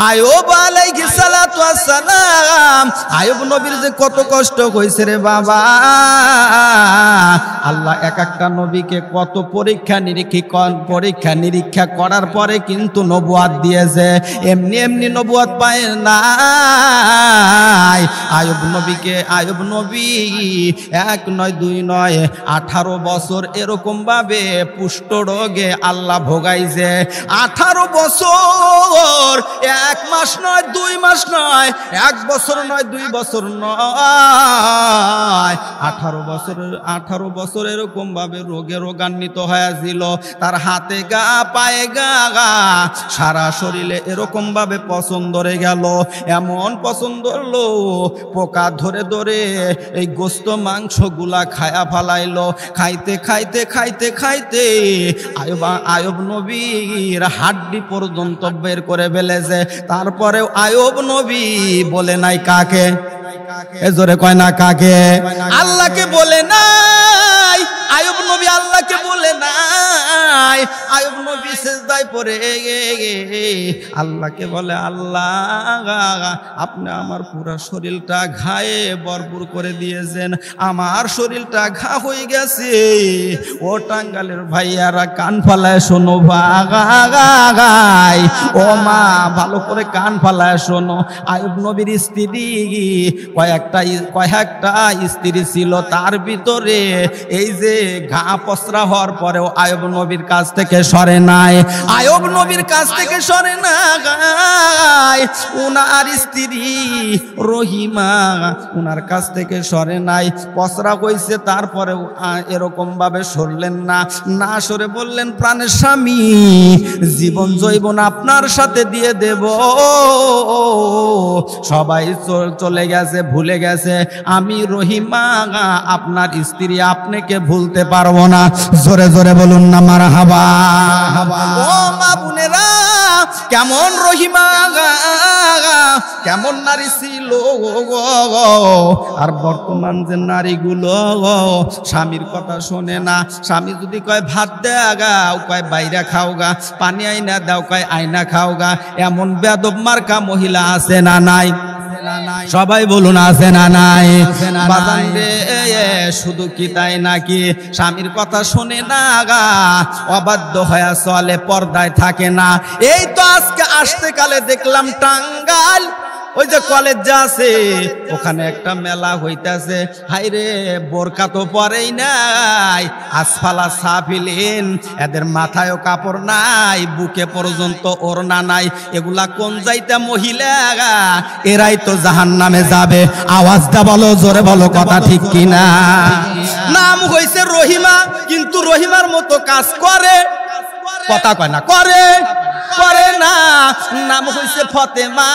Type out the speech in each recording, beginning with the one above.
আয়ুব আলাইহিস সালাতু ওয়াস সালাম, আয়ুব নবীর যে কত কষ্ট হইছে রে বাবা। আল্লাহ এক একটা নবীকে কত পরীক্ষা নিরীক্ষা করার পরে কিন্তু নবুয়াত দিয়েছে, এমনি এমনি নবুয়াত পায় নাই। আয়ুব নবী 1 নয় 2 নয় 18 বছর এরকম ভাবে পুষ্ট রোগে আল্লাহ ভোগাইছে। 18 বছর, 1 মাস নয় 2 মাস নয়, 1 বছর নয় 2 বছর নয়, 18 বছর এরকম ভাবে রোগে রোগান্বিত হয়েছিল। তার হাতে গা পায়ে গা সারা শরীরে এরকম ভাবে পছন্দ ধরে গেল, এমন পছন্দ হলো পোকা ধরে ধরে এই গোস্ত মাংস গুলা খায়া ফালাইলো। খাইতে খাইতে খাইতে খাইতে আয়ুব নবীর হাড্ডি পর্যন্ত বের করে ফেলেছে। তারপরেও আয়ুব নবী বলে নাই কাকে, জোরে কয় না কাকে, আল্লাহকে বলে নাই। আয়ুব নবী আল্লাহকে বলে নাই, আয়ুব নবী সিজদায় পড়ে আল্লাহকে বলে, আল্লাহ আপনি আমার পুরো শরীরটা ঘায়ে ভরপুর করে দিয়েছেন, আমার শরীরটা ঘা হয়ে গেছে। ও টাঙ্গালের ভাইয়ারা কান ফালায় শোনো ভাই, ও মা ভালো করে কান ফালায় শোনো। আয়ুব নবীর স্ত্রী কয়েকটা স্ত্রী ছিল, তার ভিতরে এই যে ঘা পসরা হওয়ার পরেও আয়ুব নবীর কাছ থেকে সরে নাই, আয়ুব নবীর কাছ থেকে সরে নাই। উনার স্ত্রী রহিমা উনার কাছ থেকে সরে নাই, পসরা হইছে, তারপরেও এরকম ভাবে সরলেন না সরে বললেন, প্রাণের স্বামী জীবন জৈবন আপনার সাথে দিয়ে দেব। সবাই চলে গেছে, ভুলে গেছে, আমি রহিমা আপনার স্ত্রী, আপনাকে ভুলতে পারবো না। জোরে জোরে বলুন না মারহাবা। ও মা বোনেরা, কেমন রহিমা কেমন নারী ছিল। আর বর্তমান যে নারীগুলো স্বামীর কথা শোনে না, স্বামী যদি কয় ভাত দেয়া গাও, কয় বাইরে খাও গা, পানি আইনা দাও, কয় আইনা খাও গা। এমন বেয়াদব মার্কা মহিলা আছে না নাই? সবাই বলুন আছে না নাই? শুধু কি তাই নাকি, স্বামীর কথা শোনে না গা, অবাধ্য হয়ে চলে, পর্দায় থাকে না। এই তো আজকে আসতে কালে দেখলাম টাঙ্গাইল ওই যে কলেজ যা আছে ওখানে একটা মেলা হইতাছে। হাইরে বোরকা তো পরেই নাই, আসফালা সাফিলিন, এদের মাথায়ও কাপড় নাই, বুকে পর্যন্ত ওড়না নাই। এগুলা কোন যাইতা মহিলা, এরাই তো জাহান্নামে যাবে। আওয়াজটা বলো, জোরে বলো, কথা ঠিক কিনা? নাম হইছে রহিমা, কিন্তু রহিমার মতো কাজ করে, কথা কয় না, করে না। নাম হইছে ফতেমা,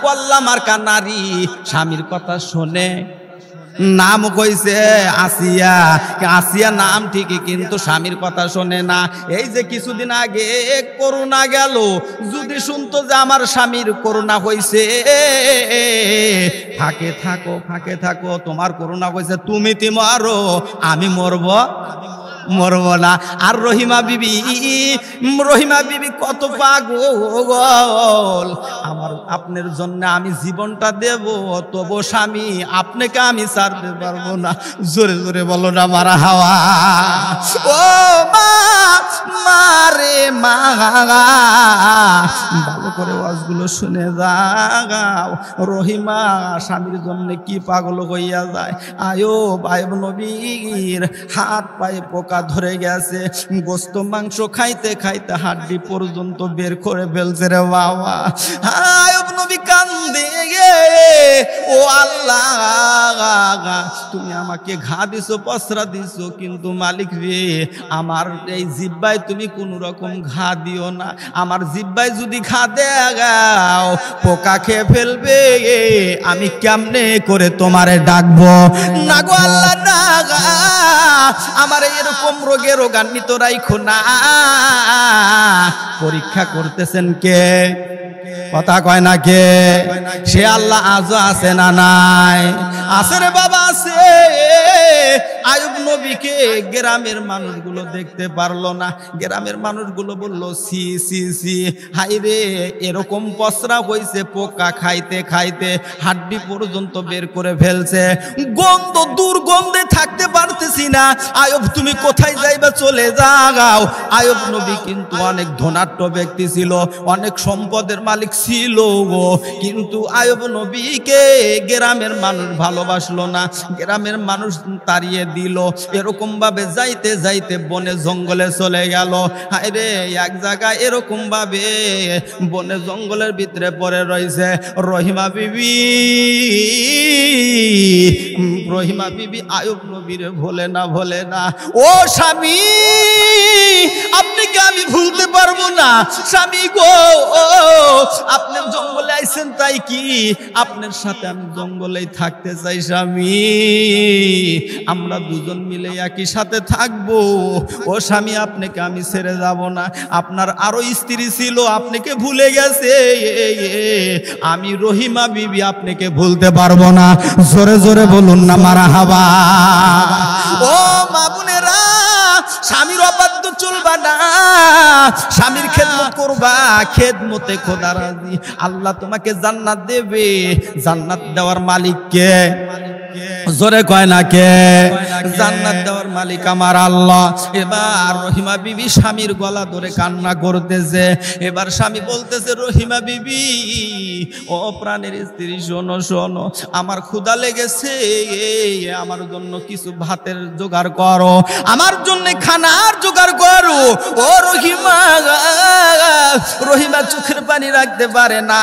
কল্লা মার্কা নারী, স্বামীর কথা শোনে। নাম কইছে আসিয়া, আসিয়া নাম ঠিকই, কিন্তু স্বামীর কথা শোনে না। এই যে কিছুদিন আগে করোনা গেল, যদি শুনতো যে আমার স্বামীর করোনা হইছে, ফাঁকে থাকো, তোমার করোনা হইছে, তুমি মারো, আমি মরব না। আর রহিমা বিবি কত পাগল, আপনার জন্য আমি জীবনটা দেব, তবু স্বামী আপনাকে আমি ছাড়তে পারবো না। জোরে জোরে বলো না মারা হাওয়া। ও মারে মা, ভালো করে ওয়াজগুলো শুনে যাও। রহিমা স্বামীর জন্য কি পাগল হইয়া যায়। আয়ুব নবীর হাত পায়ে পোকা ধরে গেছে, গোস্ত মাংস খাইতে খাইতে হাড্ডি পর্যন্ত বের করে ফেলছে রে বাবা। আয়ুব নবী কান্দে, ও আল্লাহ তুমি আমাকে ঘা দিছো, পসরা দিছো, কিন্তু মালিক রে আমার এই জিব্বায় তুমি কোন রকম ঘা দিও না। আমার জিব্বায় যদি ঘা দেয়া গাও, পোকা খেয়ে ফেলবে, আমি কেমনে করে তোমারে ডাকবো? না গো আল্লাহ, না গা, আমার এরকম রোগে রোগান্বিত রাইখো না। পরীক্ষা করতেছেন কে? কথা কয় না কে? সে আল্লাহ আজও আছে না নাই? আছে রে বাবা, আছে। আয়ুব নবীকে গ্রামের মানুষগুলো দেখতে পারলো না। গ্রামের মানুষগুলো বলল, সি সি সি, হাই রে, এরকম পসরা হইছে, পোকা খাইতে খাইতে হাড্ডি পর্যন্ত বের করে ফেলছে, গন্ধ, দুর্গন্ধে থাকতে পারতেছি না। আয়ুব তুমি কোথায় যাইবা, চলে যাও। আয়ুব নবী কিন্তু অনেক ধনাঢ্য ব্যক্তি ছিল, অনেক সম্পদের মালিক ছিল গো, কিন্তু আয়ুব নবীকে গ্রামের মানুষ ভালোবাসলো না, গ্রামের মানুষ তাড়িয়ে দিল। এরকম ভাবে যাইতে যাইতে বনে জঙ্গলে চলে গেল। হায় রে, এক জায়গায় এরকম ভাবে বনে জঙ্গলের ভিতরে পড়ে রয়েছে রহিমা বিবি। রহিমা বিবি আয়ুব নবীর ভোলে না, ভোলে না। ও স্বামী, আপনাকে আমি ভুলতে পারবো না স্বামী গো, আপনি জঙ্গলে আইছেন তাই কি, আপনার সাথে আমি জঙ্গলেই থাকতে চাই স্বামী, আমরা দুজন মিলে একই সাথে থাকবো। ও স্বামী, আপনাকে আমি ছেড়ে যাব না, আপনার আরো স্ত্রী ছিল, আপনাকে ভুলে গেছে, আমি রহিমা বিবি আপনাকে ভুলতে পারবো না। জোরে জোরে বলুন না মারহাবা। ও মা বোনেরা, স্বামীর অবাধ্য চলবা না, স্বামীর খেদমত করবা, খেদমতে খোদা রাজি। আল্লাহ তোমাকে জান্নাত দেবে, জান্নাত দেওয়ার মালিক কে? জোরে কয় না কে? জান্নাত দেওয়ার মালিক আমার আল্লাহ। এবার রহিমা বিবি স্বামীর গলা ধরে কান্না করতেছে। এবার স্বামী বলতেছে, রহিমা বিবি, ও প্রাণের স্ত্রী, শোনো শোনো, আমার ক্ষুধা লেগেছে, আমার জন্য কিছু ভাতের জোগাড় করো, আমার জন্য খানার জোগাড় করো। ও রহিমা, রহিমা চোখের পানি রাখতে পারে না।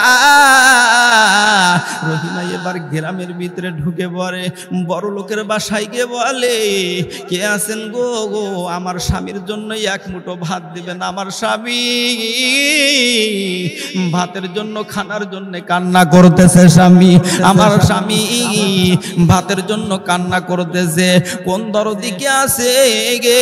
রহিমা এবার গ্রামের ভিতরে ঢুকে পড়ে, বড় লোকের বাসায় গিয়ে বলে, কে আছেন গো, গো আমার স্বামীর জন্য এক মুঠো ভাত দিবেন। আমার স্বামী ভাতের জন্য, খানার জন্য কান্না করতেছে। স্বামী, আমার স্বামী ভাতের জন্য কান্না করতেছে। কোন দরদি কে আছে গে,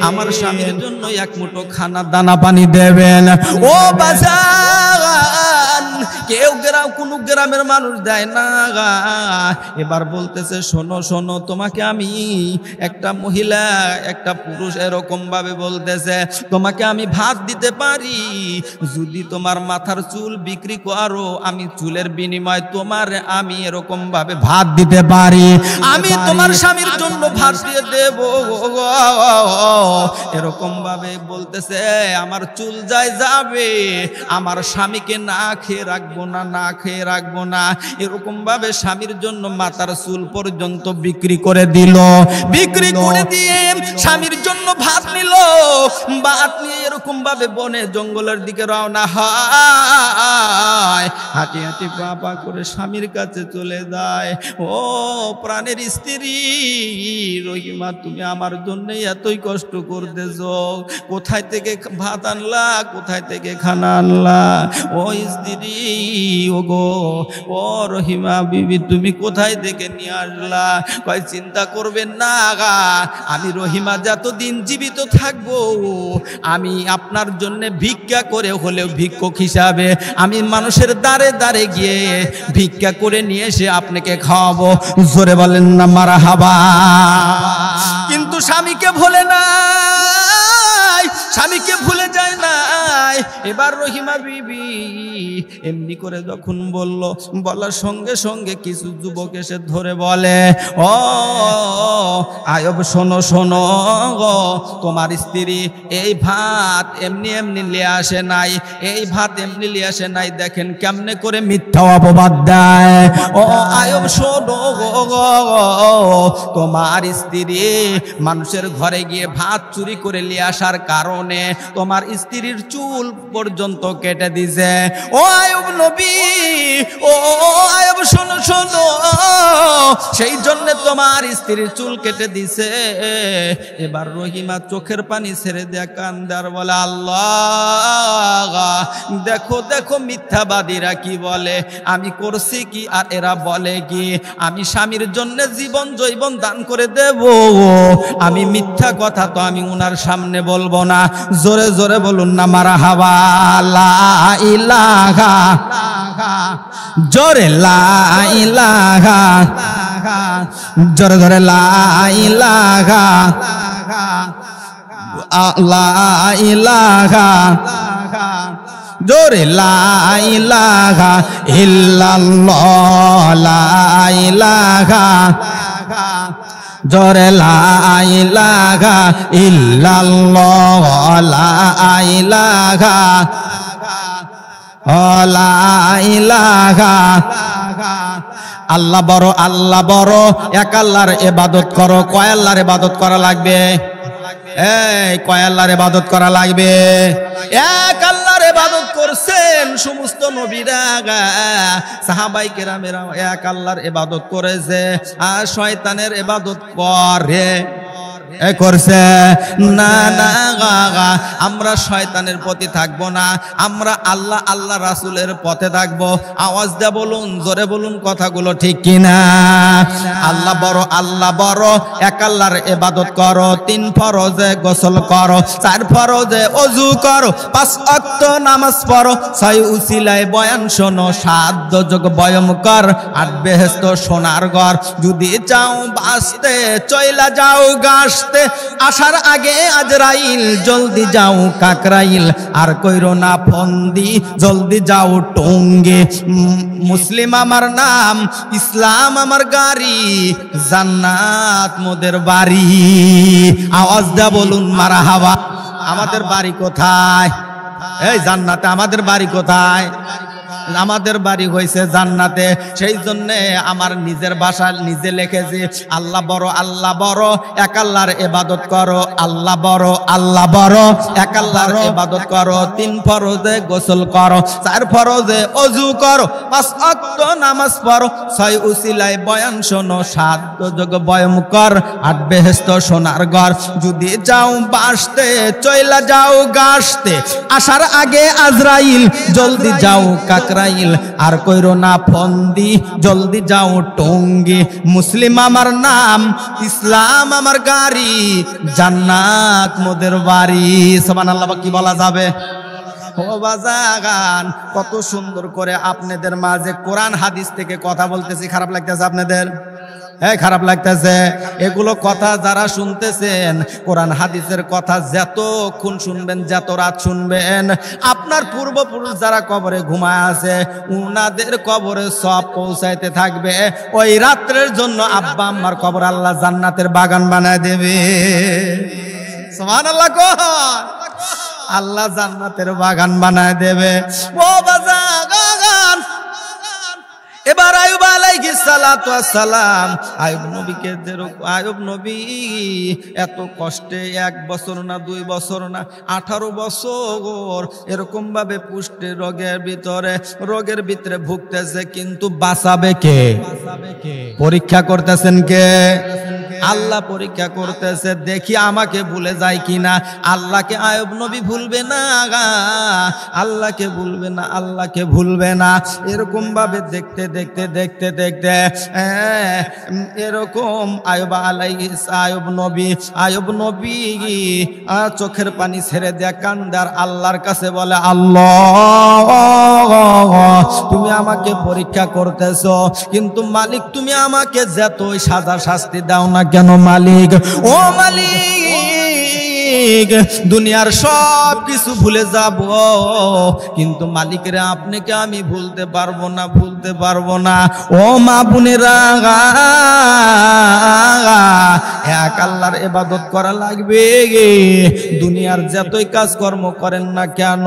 আমার স্বামীর জন্য এক মুঠো খানা দানা পানি দেবেন। ও বাজান, কেউ কোনো গ্রামের মানুষ দেয় না। এবার বলতেছে, শোনো শোনো, তোমাকে আমি, একটা মহিলা একটা পুরুষ এরকম ভাবে বলতেছে, তোমাকে আমি ভাত দিতে পারি, যদি তোমার মাথার চুল বিক্রি করো, আমি চুলের বিনিময়ে তোমার আমি এরকম ভাবে ভাত দিতে পারি, আমি তোমার স্বামীর জন্য ভাত দিয়ে দেব। এরকম ভাবে বলতেছে, আমার চুল যায় যাবে, আমার স্বামীকে না খেয়ে রাখবো না, না খেয়ে রাখবো না। এরকম ভাবে স্বামীর জন্য মাথার চুল পর্যন্ত বিক্রি করে দিল। বিক্রি করে দিয়ে স্বামীর জন্য ভাত নিল, ভাত নিয়ে এরকম ভাবে বনে জঙ্গলের দিকে রওনা হয়। হাঁটি হাঁটি পা পা করে স্বামীর কাছে চলে যায়। ও প্রাণের স্ত্রী রহিমা, তুমি আমার জন্য এতই কষ্ট করতেছো, কোথায় থেকে ভাত আনলা, কোথায় থেকে খানা আনলা? ও স্ত্রী, ও গো, ও রহিমা বিবি, তুমি কোথায় থেকে নিয়ে আসলা? কয়, চিন্তা করবেন না গা, আমি রহিমা যতদিন জীবিত থাকবো, আমি আপনার জন্য ভিক্ষা করে হলেও ভিক্ষুক হিসাবে আমি মানুষের দ্বারে দ্বারে গিয়ে ভিক্ষা করে নিয়ে এসে আপনাকে খাওয়াবো। জোরে বলেন না মারহাবা। কিন্তু স্বামীকে ভুলে নাই, স্বামীকে ভুলে যায় নাই। এবার রহিমা বিবি এমনি করে যখন বলল, বলার সঙ্গে সঙ্গে কিছু যুবক এসে ধরে বলে, ও আয়ব, শোনো শোনো গো, তোমার স্ত্রী এই ভাত এমনি এমনি লিয়ে আসে নাই, এই ভাত এমনি লিয়ে আসে নাই, দেখেন কেমনে করে মিথ্যা অপবাদ দেয়। ও আয়ব, শোনো গো, তোমার স্ত্রী মানুষের ঘরে গিয়ে ভাত চুরি করে নিয়ে আসার কারণে তোমার স্ত্রীর চুল পর্যন্ত কেটে দিছে। ও আয়ুব নবী, ও আয়ুব, শোনো শোনো, সেই জন্য তোমার স্ত্রীর চুল কেটে দিছে। এবার রহিমা চোখের পানি ছেড়ে দেয়া কান্দার বলে, আল্লাহ, দেখো দেখো মিথ্যাবাদীরা কি বলে, আমি করছি কি আর এরা বলে কি, আমি স্বামীর জন্য জীবন জৈবন দান করে দেব, আমি মিথ্যা কথা তো আমি উনার সামনে বলবো না। জোরে জোরে বলুন না মারহাবা। লা ইলাহা, জোরে লা ইলাহা জোরে জোরে লা ইলাহা লা ইলাহা জোরে লা ইলাহা ইল্লাল্লাহ লা ইলাহা জোরে লা ইলাহা ইল্লাল্লাহ লা ইলাহা লা ইলাহা আল্লাহ বড়, আল্লাহ বড়। এক আল্লাহর ইবাদত করো। কয় আল্লাহর ইবাদত করা লাগবে? এই কয় আল্লাহর ইবাদত করা লাগবে? এক আল্লাহর ইবাদত করছেন সমস্ত নবীরা, সাহাবায়ে কেরামেরা এক আল্লাহর ইবাদত করেছে, আর শয়তানের ইবাদত করছে না। না আমরা শয়তানের পথে থাকবো না, আমরা আল্লাহ আল্লাহ রাসূলের পথে থাকবো। আওয়াজ দিয়ে বলুন, জোরে বলুন কথাগুলো ঠিক কিনা? আল্লাহ বড়, আল্লাহ বড়। এক আল্লাহর ইবাদত করো, 3 ফরজে গোসল করো, 4 ফরজে ওযু করো, 5 ওয়াক্ত নামাজ পড়ো, 6 উসিলায় বয়ান শোনো, 7 দোজখ বয়ম কর, 8 বেহেশত সোনার ঘর। যদি চাও বাঁচতে চইলা যাও গাছতে, আসার আগে আজরাইল, জলদি যাও কাকরাইল, আর কইরো না ফন্দি, জলদি যাও টঙ্গে। মুসলিম আমার নাম, ইসলাম আমার গাড়ি, জান্নাত মোদের বাড়ি। আওয়াজ দা বলুন মারহাবা। আমাদের বাড়ি কোথায়? এই জান্নাতে। আমাদের বাড়ি কোথায়? আমাদের বাড়ি হয়েছে জান্নাতে। সেই জন্যে আমার নিজের ভাষা নিজে লিখেছি, আল্লাহ বড়, আল্লাহ বড়। এক আল্লাহর ইবাদত করো, আল্লাহ বড়, আল্লাহ বড়। এক আল্লাহর ইবাদত করো, 3 ফরজে গোসল করো, 4 ফরজে ওযু করো, 5 ওয়াক্ত নামাজ পড়ো, 6 উসিলায় বয়ান শোনো, 7 দোজখ বয়ম কর, 8 বেহেশত সোনার ঘর। যদি যাও বাঁচতে চইলা যাও গাছতে, আসার আগে আজরাইল, জলদি যাও কাকরাইল, আর কইরো না ফন্দি, জলদি যাও টঙ্গি। মুসলিম আমার নাম, ইসলাম আমার গাড়ি, জান্নাত মোদের বাড়ি। সুবহানাল্লাহ। কি বলা যাবে? ও বাজাগান, কত সুন্দর করে আপনাদের মাঝে কোরআন হাদিস থেকে কথা বলতেছি। খারাপ লাগতেছে আপনাদের? হ্যাঁ, খারাপ লাগতেছে। এগুলো কথা যারা শুনতেছেন, কোরআন হাদিসের কথা যতক্ষণ শুনবেন, যত রাত শুনবেন, আপনার পূর্বপুরুষ যারা কবরে ঘুমায় আছে, উনাদের কবরে সব পৌঁছাইতে থাকবে। ওই রাত্রের জন্য আব্বা আম্মার কবর আল্লাহ জান্নাতের বাগান বানায় দেবে। সুবহানাল্লাহ। আল্লাহ জান্নাতের বাগান বানায় দেবে। ও বাজাগান, এবার আয়ুব আলাইহিস সালাতু ওয়াস সালাম, আয়ুব নবীকে, আয়ুব নবী এত কষ্টে 1 বছর না 2 বছর না 18 বছর এরকম ভাবে পুষ্টে রোগের ভিতরে ভুগতেছে, কিন্তু বাঁচাবে কে? পরীক্ষা করতেছেন কে? আল্লাহ পরীক্ষা করতেছে, দেখি আমাকে ভুলে যায় কিনা। আল্লাহকে আয়ুব নবী ভুলবে না, আল্লাহকে ভুলবে না, আল্লাহকে ভুলবে না। এরকম ভাবে দেখতে দেখতে দেখতে দেখতে এরকম আয়ুব নবী চোখের পানি ছেড়ে দেয়া কান্দার আল্লাহর কাছে বলে, আল্লাহ তুমি আমাকে পরীক্ষা করতেছো, কিন্তু মালিক তুমি আমাকে যতই সাজা শাস্তি দাও না কেন মালিক, ও মালিক, দুনিয়ার সব কিছু ভুলে যাব, কিন্তু মালিকের আপনাকে আমি ভুলতে পারবো না, ভুলতে পারবো না। ও মা বোনেরা, এক আল্লাহর ইবাদত করা লাগবে। দুনিয়ার যতই কাজকর্ম করেন না কেন,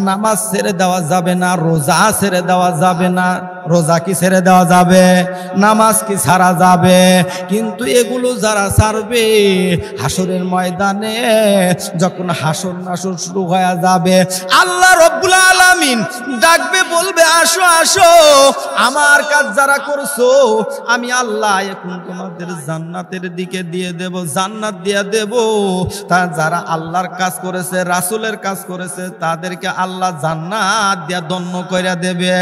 নামাজ ছেড়ে দেওয়া যাবে না, রোজা ছেড়ে দেওয়া যাবে না। রোজা কি ছেড়ে দেওয়া যাবে? নামাজ কি ছাড়া যাবে? কিন্তু এগুলো যারা ছাড়বে, হাসরের ময়দানে যখন হাসর নাসর শুরু হয়ে যাবে, আল্লাহ রব্বুল আলামিন ডাকবে, বলবে, আসো আসো, আমার কাজ যারা করছো আমি আল্লাহ এখন তোমাদের জান্নাতের দিকে দিয়ে দেব, জান্নাত দিয়ে দেব। তা যারা আল্লাহর কাজ করেছে, রাসূলের কাজ করেছে, তাদেরকে আল্লাহ জান্নাত দিয়া ধন্য করে দেবে।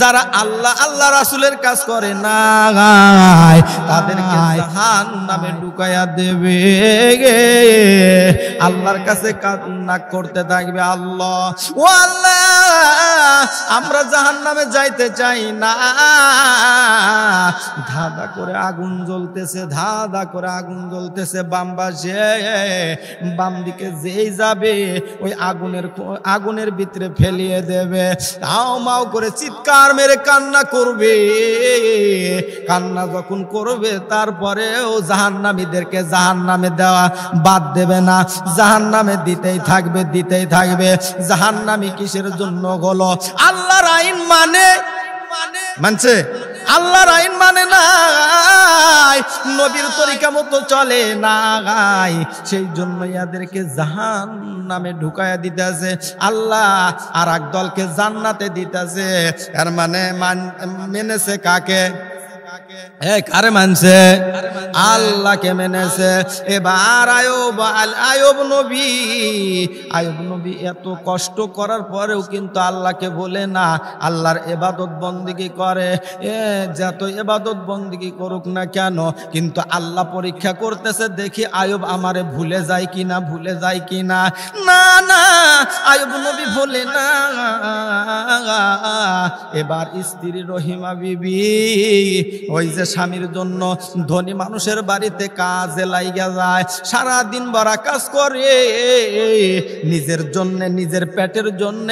যারা আল্লাহ রাসূলের কাজ করে না, তাদেরকে জাহান্নামে ঢুকায়া দেবে। আল্লাহর কাছে কান্না করতে থাকবে, আল্লাহ, ও আল্লাহ, আমরা জাহান্নামে যাইতে চাই না। ধাঁধা করে আগুন জ্বলতেছে, ধাঁধা করে আগুন জ্বলতেছে বাম পাশে। বাম দিকে যেই যাবে ওই আগুনের ভিতরে ফেলিয়ে দেবে। হাও মাও করে চিৎকার মেরে কান্না করবে। কান্না যখন করবে তারপরেও জাহান্নামীদেরকে জাহান্নামে দেওয়া বাদ দেবে না, জাহান্নামে দিতেই থাকবে, দিতেই থাকবে। জাহান্নামী কিসের জন্য হলো? আল্লাহর আইন মানছে, আল্লাহর আইন মানে নাই, নবীর তরিকা মতো চলে না, সেই জন্য এদেরকে জাহান্নামে ঢুকায়া দিতেছে আল্লাহ, আর এক দলকে জান্নাতে দিতেছে। এর মানে মেনেছে কাকে? কারে মানছে? আল্লাহকে মেনেছে। এবার আয়ুব নবী এত কষ্ট করার পরেও কিন্তু আল্লাহকে বলে না, আল্লাহর ইবাদত বন্দেগী করে। যত ইবাদত বন্দেগী করুক না কেন, কিন্তু আল্লাহ পরীক্ষা করতেছে, দেখি আয়ুব আমারে ভুলে যায় কিনা, ভুলে যায় কিনা। না না, আয়ুব নবী ভুলে না। এবার স্ত্রী রহিমা বিবি ওই যে স্বামীর জন্য ধনী মানুষের বাড়িতে কাজে লাইগা যায়, সারা দিন বড় কাজ করে নিজের জন্য, নিজের পেটের জন্য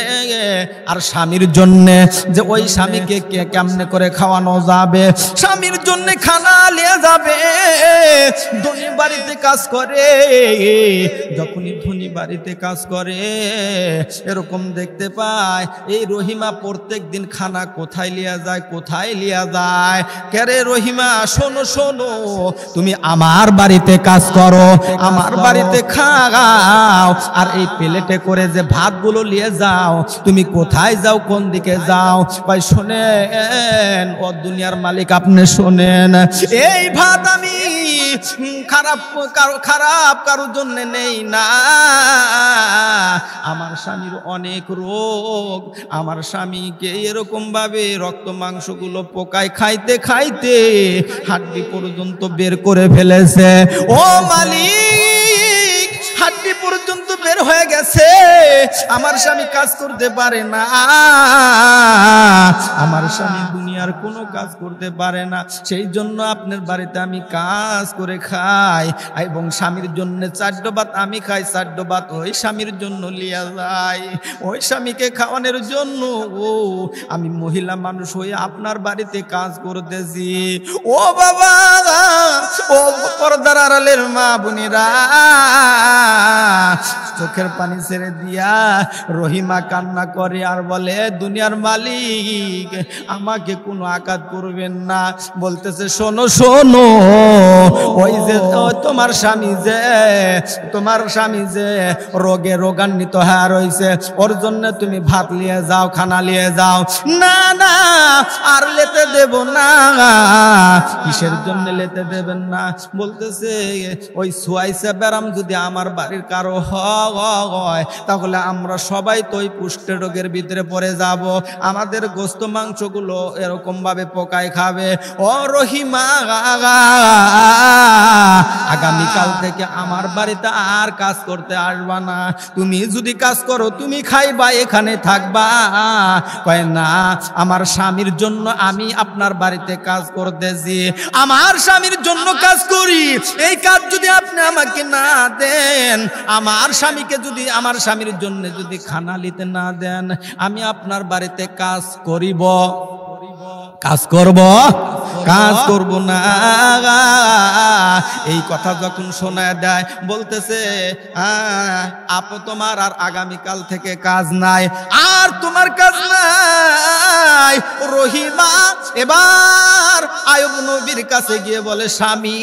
আর স্বামীর জন্য, যে ওই স্বামীকে কেমনে করে খাওয়ানো যাবে, স্বামীর জন্য খানা নিয়ে যাবে। ধনী বাড়িতে কাজ করে, যখনই ধনী বাড়িতে কাজ করে এরকম দেখতে পায় এই রহিমা প্রত্যেক দিন খানা কোথায় লিয়া যায়, কোথায় লিয়া যায়। কেরে রহিমা, শোনো শোনো, তুমি আমার বাড়িতে কাজ করো, আমার বাড়িতে খাও, আর এই প্লেটে করে যে ভাতগুলো নিয়ে যাও, তুমি কোথায় যাও, কোন দিকে যাও? ভাই শোনেন, ও দুনিয়ার মালিক আপনি শোনেন, এই ভাত আমি খারাপ কারোর জন্য নেই না। আমার স্বামীর অনেক রোগ, আমার স্বামীকে এরকম ভাবে রক্ত মাংসগুলো পোকায় খাইতে খাইতে হাড্ডি পর্যন্ত বের করে ফেলেছে। ও মালিক, হাড্ডি পর্যন্ত বের হয়ে গেছে, আমার স্বামী কাজ করতে পারে না, আমার স্বামী দুনিয়ার কোনো কাজ করতে পারে না, সেই জন্য আপনার বাড়িতে আমি কাজ করে খাই, এবং স্বামীর জন্য 4 ভাত আমি খাই, 4 ভাত ওই স্বামীর জন্য লিয়া যাই, ওই স্বামীকে খাওয়ানোর জন্য আমি মহিলা মানুষ হয়ে আপনার বাড়িতে কাজ করতেছি। ও বাবা, ও পর্দার আড়ালের মা বোনেরা, চোখের পানি ছেড়ে দিয়া রহিমা কান্না করে আর বলে, দুনিয়ার মালিক আমাকে কোনো আঘাত করবেন না। বলতেছে, শোনো শোনো, ওই যে তোমার স্বামী যে রোগে রোগান্বিত হয়ে রয়েছে, ওর জন্য তুমি ভাত নিয়ে যাও, খানা নিয়ে যাও। না না, আর লেতে দেব না। কিসের জন্য লেতে দেবেন না? বলতেছে, ওই সুয়াইসা ব্যারাম যদি আমার বাড়ির কারো হয়, তাহলে আমরা সবাই তো ওই কুষ্ঠ রোগের ভিতরে পড়ে যাব, আমাদের গোস্ত মাংসগুলো এরকম ভাবে পোকায় খাবে। ও রহিমা, আগামীকাল থেকে আমার বাড়িতে আর কাজ করতে আসবা না, তুমি যদি কাজ করো তুমি খাইবা, এখানে থাকবা। কয় না, আমার স্বামীর জন্য আমি আপনার বাড়িতে কাজ করতেছি, আমার স্বামীর জন্য কাজ করি, এই কাজ যদি আপনি আমাকে না দেন, আমার স্বামীকে যদি, আমার স্বামীর জন্য যদি খানা নিতে না দেন, আমি আপনার বাড়িতে কাজ করিব, কাজ করব না। এই কথা যখন শোনা দেয়, বলতেছে, আপু তোমার আর আগামীকাল থেকে কাজ নাই, আর তোমার কাজ নাই। রহিমা এবার আয়ুব নবীর কাছে গিয়ে বলে, স্বামী,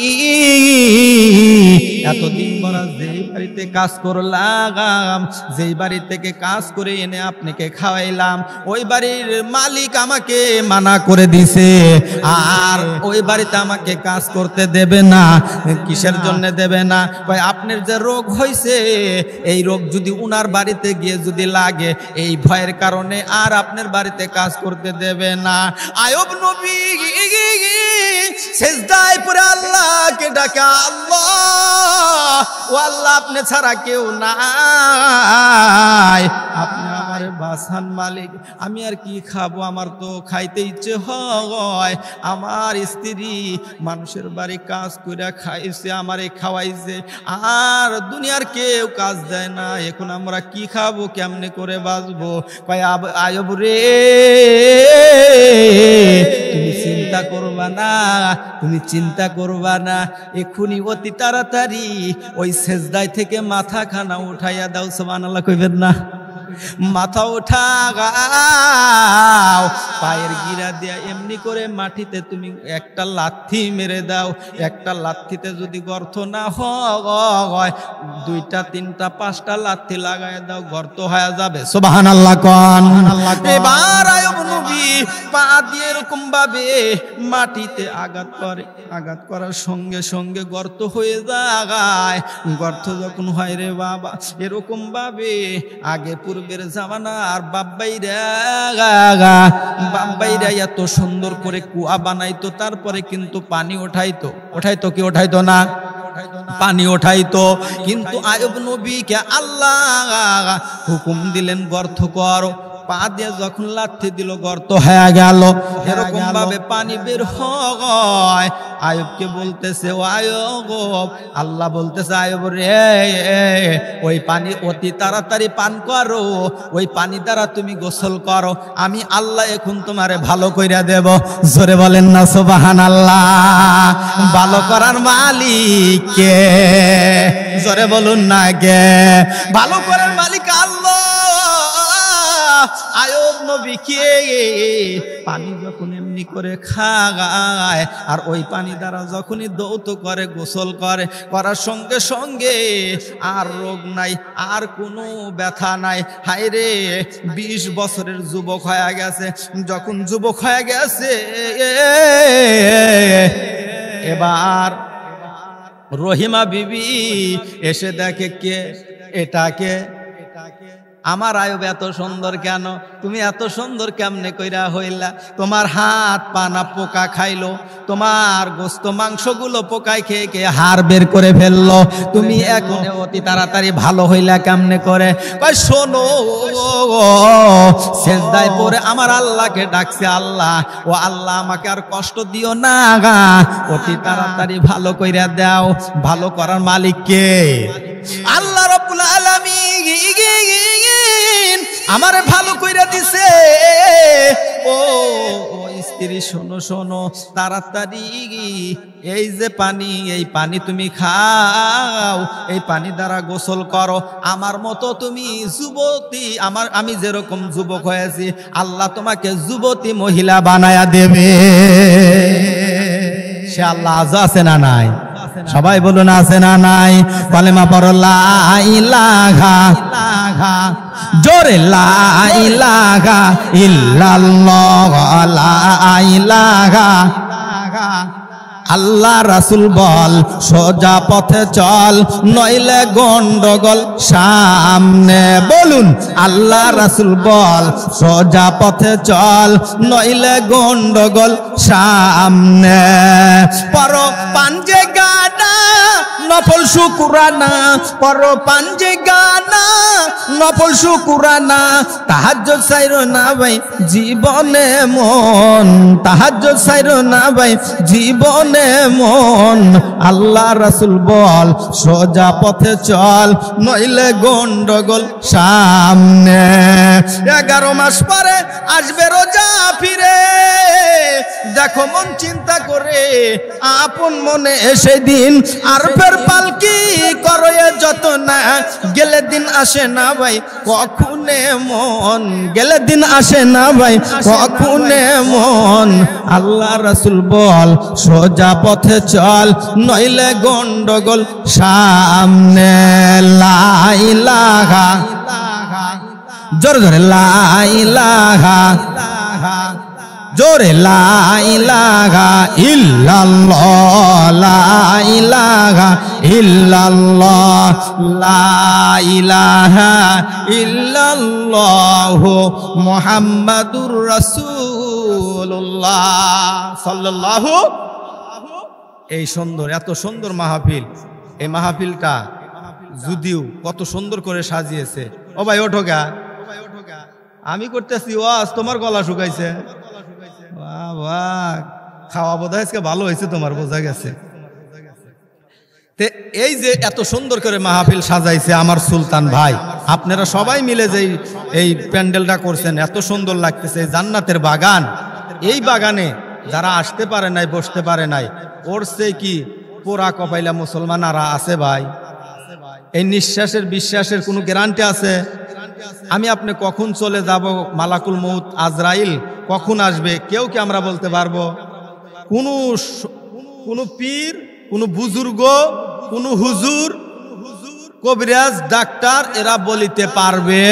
এতদিন পরা যেই বাড়িতে কাজ করলাম, যেই বাড়ি থেকে কাজ করে এনে আপনাকে খাওয়াইলাম, ওই বাড়ির মালিক আমাকে মানা করে দিছে, আর ওই বাড়িতে আমাকে কাজ করতে দেবে না। কিসের জন্য দেবে না? ভাই আপনার যে রোগ হয়েছে, এই রোগ যদি উনার বাড়িতে গিয়ে যদি লাগে, এই ভয়ের কারণে আর আপনার বাড়িতে কাজ করতে দেবে না। আয়ুব নবী সিজদায় পড়ে আল্লাহকে ডাকে, আল্লাহ ও আল্লাহ আপনি ছাড়া কেউ নাই, আপনি আমার বাসান মালিক, আমি আর কি খাবো, আমার তো খাইতে ইচ্ছে হয়, আমার স্ত্রী মানুষের বাড়ি কাজ করে খাইছে, আমারে খাওয়াইছে, আর দুনিয়ার কেউ কাজ দেয় না, এখন আমরা কি খাবো, কেমনে করে বাঁচবো? কয় আয়ব রে তুমি চিন্তা করবা না, তুমি চিন্তা করবা না, এক্ষুনি অতি তাড়াতাড়ি ওই সেজদায় থেকে মাথা খানা উঠাইয়া দাও। সুবহানাল্লাহ কইবেন না? মাথা উঠাও, পায়ের গিরা দিয়া এমনি করে মাটিতে তুমি একটা লাথি মেরে দাও, একটা লাথিতে যদি গর্ত না হয়, 2টা 3টা 5টা লাথি লাগায় দাও, গর্ত হয়ে যাবে। সুবহানাল্লাহ কোন। এবার আয়ব নবী পা দিয়ে এরকম ভাবে মাটিতে আঘাত করে, আঘাত করার সঙ্গে সঙ্গে গর্ত হয়ে যায়। গর্ত যখন হয় রে বাবা, এরকম ভাবে আগে পূর্বের জামানা আর বাব্বাইরা এত সুন্দর করে কুয়া বানাইতো, তারপরে কিন্তু পানি ওঠাইতো, কি ওঠাইতো না? পানি ওঠাইতো। কিন্তু আয়ব নবীকে আল্লাহ হুকুম দিলেন গর্ত করো, পা দিয়ে যখন লাথি দিল গর্ত হয়ে গেল, এরকম ভাবে পানি বের হয়। আয়বকে বলতেছে, ও আয়ব, আল্লাহ বলতেছে আয়ব রে ওই পানি অতি তাড়াতাড়ি পান করো, ওই পানি দ্বারা তুমি গোসল করো, আমি আল্লাহ এখন তোমারে ভালো কইরা দেব। জোরে বলেন না সুবহানাল্লাহ। ভালো করার মালিক কে? জোরে বলুন না কে? ভালো করার মালিক আল্লাহ। আয়ব নবীকে পানি যখন এমনি করে খায়, আর ওই পানি দ্বারা যখনই দৌত করে, গোসল করে, করার সঙ্গে সঙ্গে আর রোগ নাই, আর কোনো ব্যথা নাই। হায় রে 20 বছরের যুবক হয়ে গেছে। যখন যুবক হয়ে গেছে, এবার রহিমা বিবি এসে দেখে, কে এটাকে? আমার আয়ব এত সুন্দর কেন? তুমি এত সুন্দর কেমনে কইরা হইলা? তোমার হাত পা না পোকা খাইলো, তোমার গোস্ত মাংসগুলো পোকায় খেয়ে খেয়ে হাড় বের করে ফেললো, তুমি এখন অতি তাড়াতাড়ি ভালো হইলা কেমনে করে? কই শোনো, সেজদায় পড়ে আমার আল্লাহকে ডাকছে, আল্লাহ ও আল্লাহ আমাকে আর কষ্ট দিও না, অতি তাড়াতাড়ি ভালো কইরা দাও। ভালো করার মালিক কে? আল্লাহ রাব্বুল আলামিন আমারে ভালো কইরা দিছে। ও স্ত্রী শোনো শোনো, তাড়াতাড়ি এই যে পানি, এই পানি তুমি খাও, এই পানি দ্বারা গোসল করো। আমার মতো তুমি যুবতী, আমি যেরকম যুবক হয়েছি, আল্লাহ তোমাকে যুবতী মহিলা বানায়া দেবে। সে আল্লাহ আজ আছে না নাই? সবাই বলুন আছে না নাই? কালেমা পড়ো লা ইলাহা, জোরে লা ইলাহা ইল্লাল্লাহ, লা ইলাহা। আল্লাহ রাসূল বল সোজা পথে চল, নইলে গন্ডগোল সামনে। বলুন আল্লাহ রাসূল বল সোজা পথে চল, নইলে গন্ডগোল সামনে। পরো পাঞ্জে গানা নফল শুকুরানা, পরো পাঞ্জে গানা নফল শুকুরানা। তাহাজ্জুদ ছাইরো না ভাই জীবনে মন, তাহাজ্জুদ ছাইরো না ভাই জীবনে মন। আল্লাহ রাসূল বল সোজা পথে চল, নইলে গন্ডগোল সামনে। 11 মাস পরে আসবে রোজা ফিরে, দেখো মন চিন্তা করে আপন মনে এসে দিন। আর ফের পালকি করো যত না, গেলে দিন আসে না ভাই কখনে মন, গেলে দিন আসে না ভাই কখনে মন। আল্লাহ রাসূল বল সোজা পথে চল, নইলে গন্ডগোল সামনে। লা ইলাহা, জোরে জোরে লা ইলাহা জোরে লা ইলাহা ইল্লাল্লাহ লা ইলাহা ইল্লাল্লাহ লা ইলাহা ইল্লাল্লাহ মুহাম্মাদুর রাসূলুল্লাহ সাল্লাল্লাহু। এই সুন্দর, এত সুন্দর মাহফিল, এই মাহফিলটা যদিও কত সুন্দর করে সাজিয়েছে। ও ভাই ওঠো গা, আমি করতেছি ওয়াজ, তোমার গলা শুকাইছে। বাবা খাওয়া বোধ হয় আজকে ভালো হয়েছে তোমার, বোঝা গেছে। এই যে এত সুন্দর করে মাহফিল সাজাইছে আমার সুলতান ভাই, আপনারা সবাই মিলে যে এই প্যান্ডেলটা করছেন, এত সুন্দর লাগতেছে। জান্নাতের বাগান, এই বাগানে যারা আসতে পারে নাই, বসতে পারে নাই, ওরছে কি পোড়া কপাইলা মুসলমান আর আছে ভাই? এই নিঃশ্বাসের বিশ্বাসের কোনো গ্যারান্টি আছে? আমি আপনি কখন চলে যাব, মালাকুল মউত আজরাইল কখন আসবে, কেউ কি আমরা বলতে পারবো? কোনো পীর, কোনো বুজুর্গ, কোনো হুজুর, কবিরাজ, ডাক্তার এরা বলিতে পারবে?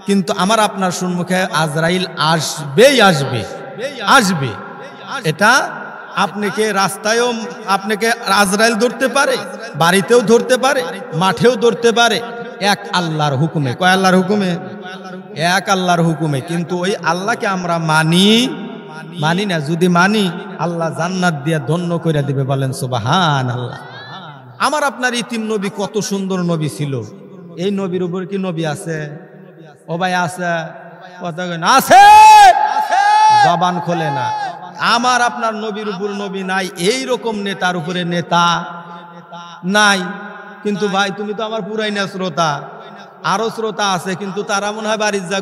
কিন্তু আমার আপনার সম্মুখে আজরাইল আসবেই আসবে, আসবে। এটা আপনাকে রাস্তায়ও আপনাকে আজরাইল ধরতে পারে, বাড়িতেও ধরতে পারে, মাঠেও ধরতে পারে, এক আল্লাহর হুকুমে। কয় আল্লাহর হুকুমে? এক আল্লাহর হুকুমে। কিন্তু ওই আল্লাহকে আমরা মানি না। যদি মানি, আল্লাহ জান্নাত দিয়া ধন্য করে দিবে, বলেন সুবহানাল্লাহ। আমার আপনার ইতিম নবী কত সুন্দর নবী ছিল। এই নবীর উপর কি নবী আছে? ও ভাই আছে? কথা কয় না আছে, জবান খোলে না। আমার আপনার নবীর উপর নবী নাই, এই রকম নেতার উপরে নেতা নাই। কিন্তু ভাই তুমি তো আমার পুরাই না শ্রোতা, আরো শ্রোতা আছে, কিন্তু তারা মনে হয় বাড়ির যা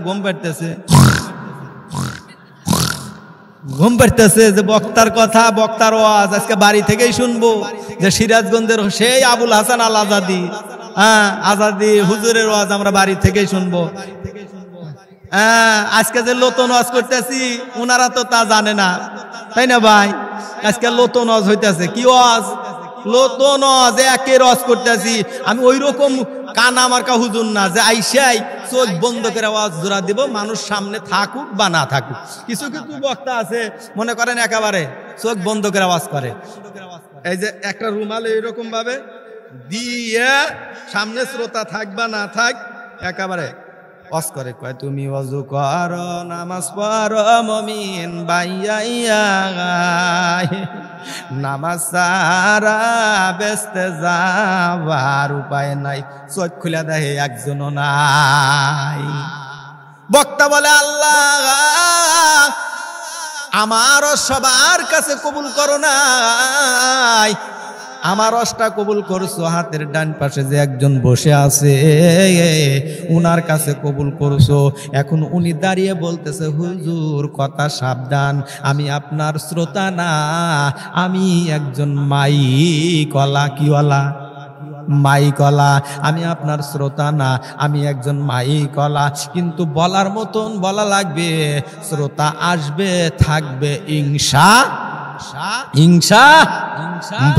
ঘুম পাড়তেছে যে বক্তার কথা, বক্তার ওয়াজ আজকে বাড়ি থেকেই শুনবো, যে সিরাজগঞ্জের সেই আবুল হাসান আল আজাদি, আজাদি হুজুরের ওয়াজ আমরা বাড়ি থেকেই শুনবো। আজকে যে লোতন ওয়াজ করতেছি, ওনারা তো তা জানে না, তাই না ভাই? আজকে লোতন ওয়াজ হইতেছে, কি ওয়াজ? লোতন ওয়াজ, একের ওয়াজ করতেছি আমি। ওই রকম কানা মার্কা হুজুর না যে আইসাই চোখ বন্ধ করে ওয়াজ জোড়া দিব, মানুষ সামনে থাকুক বা না থাকুক। কিছু কিছু বক্তা আছে মনে করেন একেবারে চোখ বন্ধ করে ওয়াজ করে, এই যে একটা রুমাল এইরকম ভাবে দিয়ে সামনে শ্রোতা থাক বা না থাক একেবারে ওয়াজ করে। কয় তুমি ওয়াজু কর, নামাজ পড়ো মুমিন ভাইয়া, নামাজ সারা বেস্তে যাবার উপায় নাই, চোখ খুলে দেয় একজনও নাই। বক্তা বলে আল্লাহ আমারও সবার কাছে কবুল করো নাই, আমার রসটা কবুল করছো, হাতের ডান পাশে যে একজন বসে আছে উনার কাছে কবুল করছো। এখন উনি দাঁড়িয়ে বলতেছে হুজুর কথা সাবধান, আমি আপনার শ্রোতা না, আমি একজন মাইকলা। কিওয়ালা? মাইকলা। আমি আপনার শ্রোতা না, আমি একজন মাইকলা। কিন্তু বলার মতন বলা লাগবে, শ্রোতা আসবে থাকবে ইনশা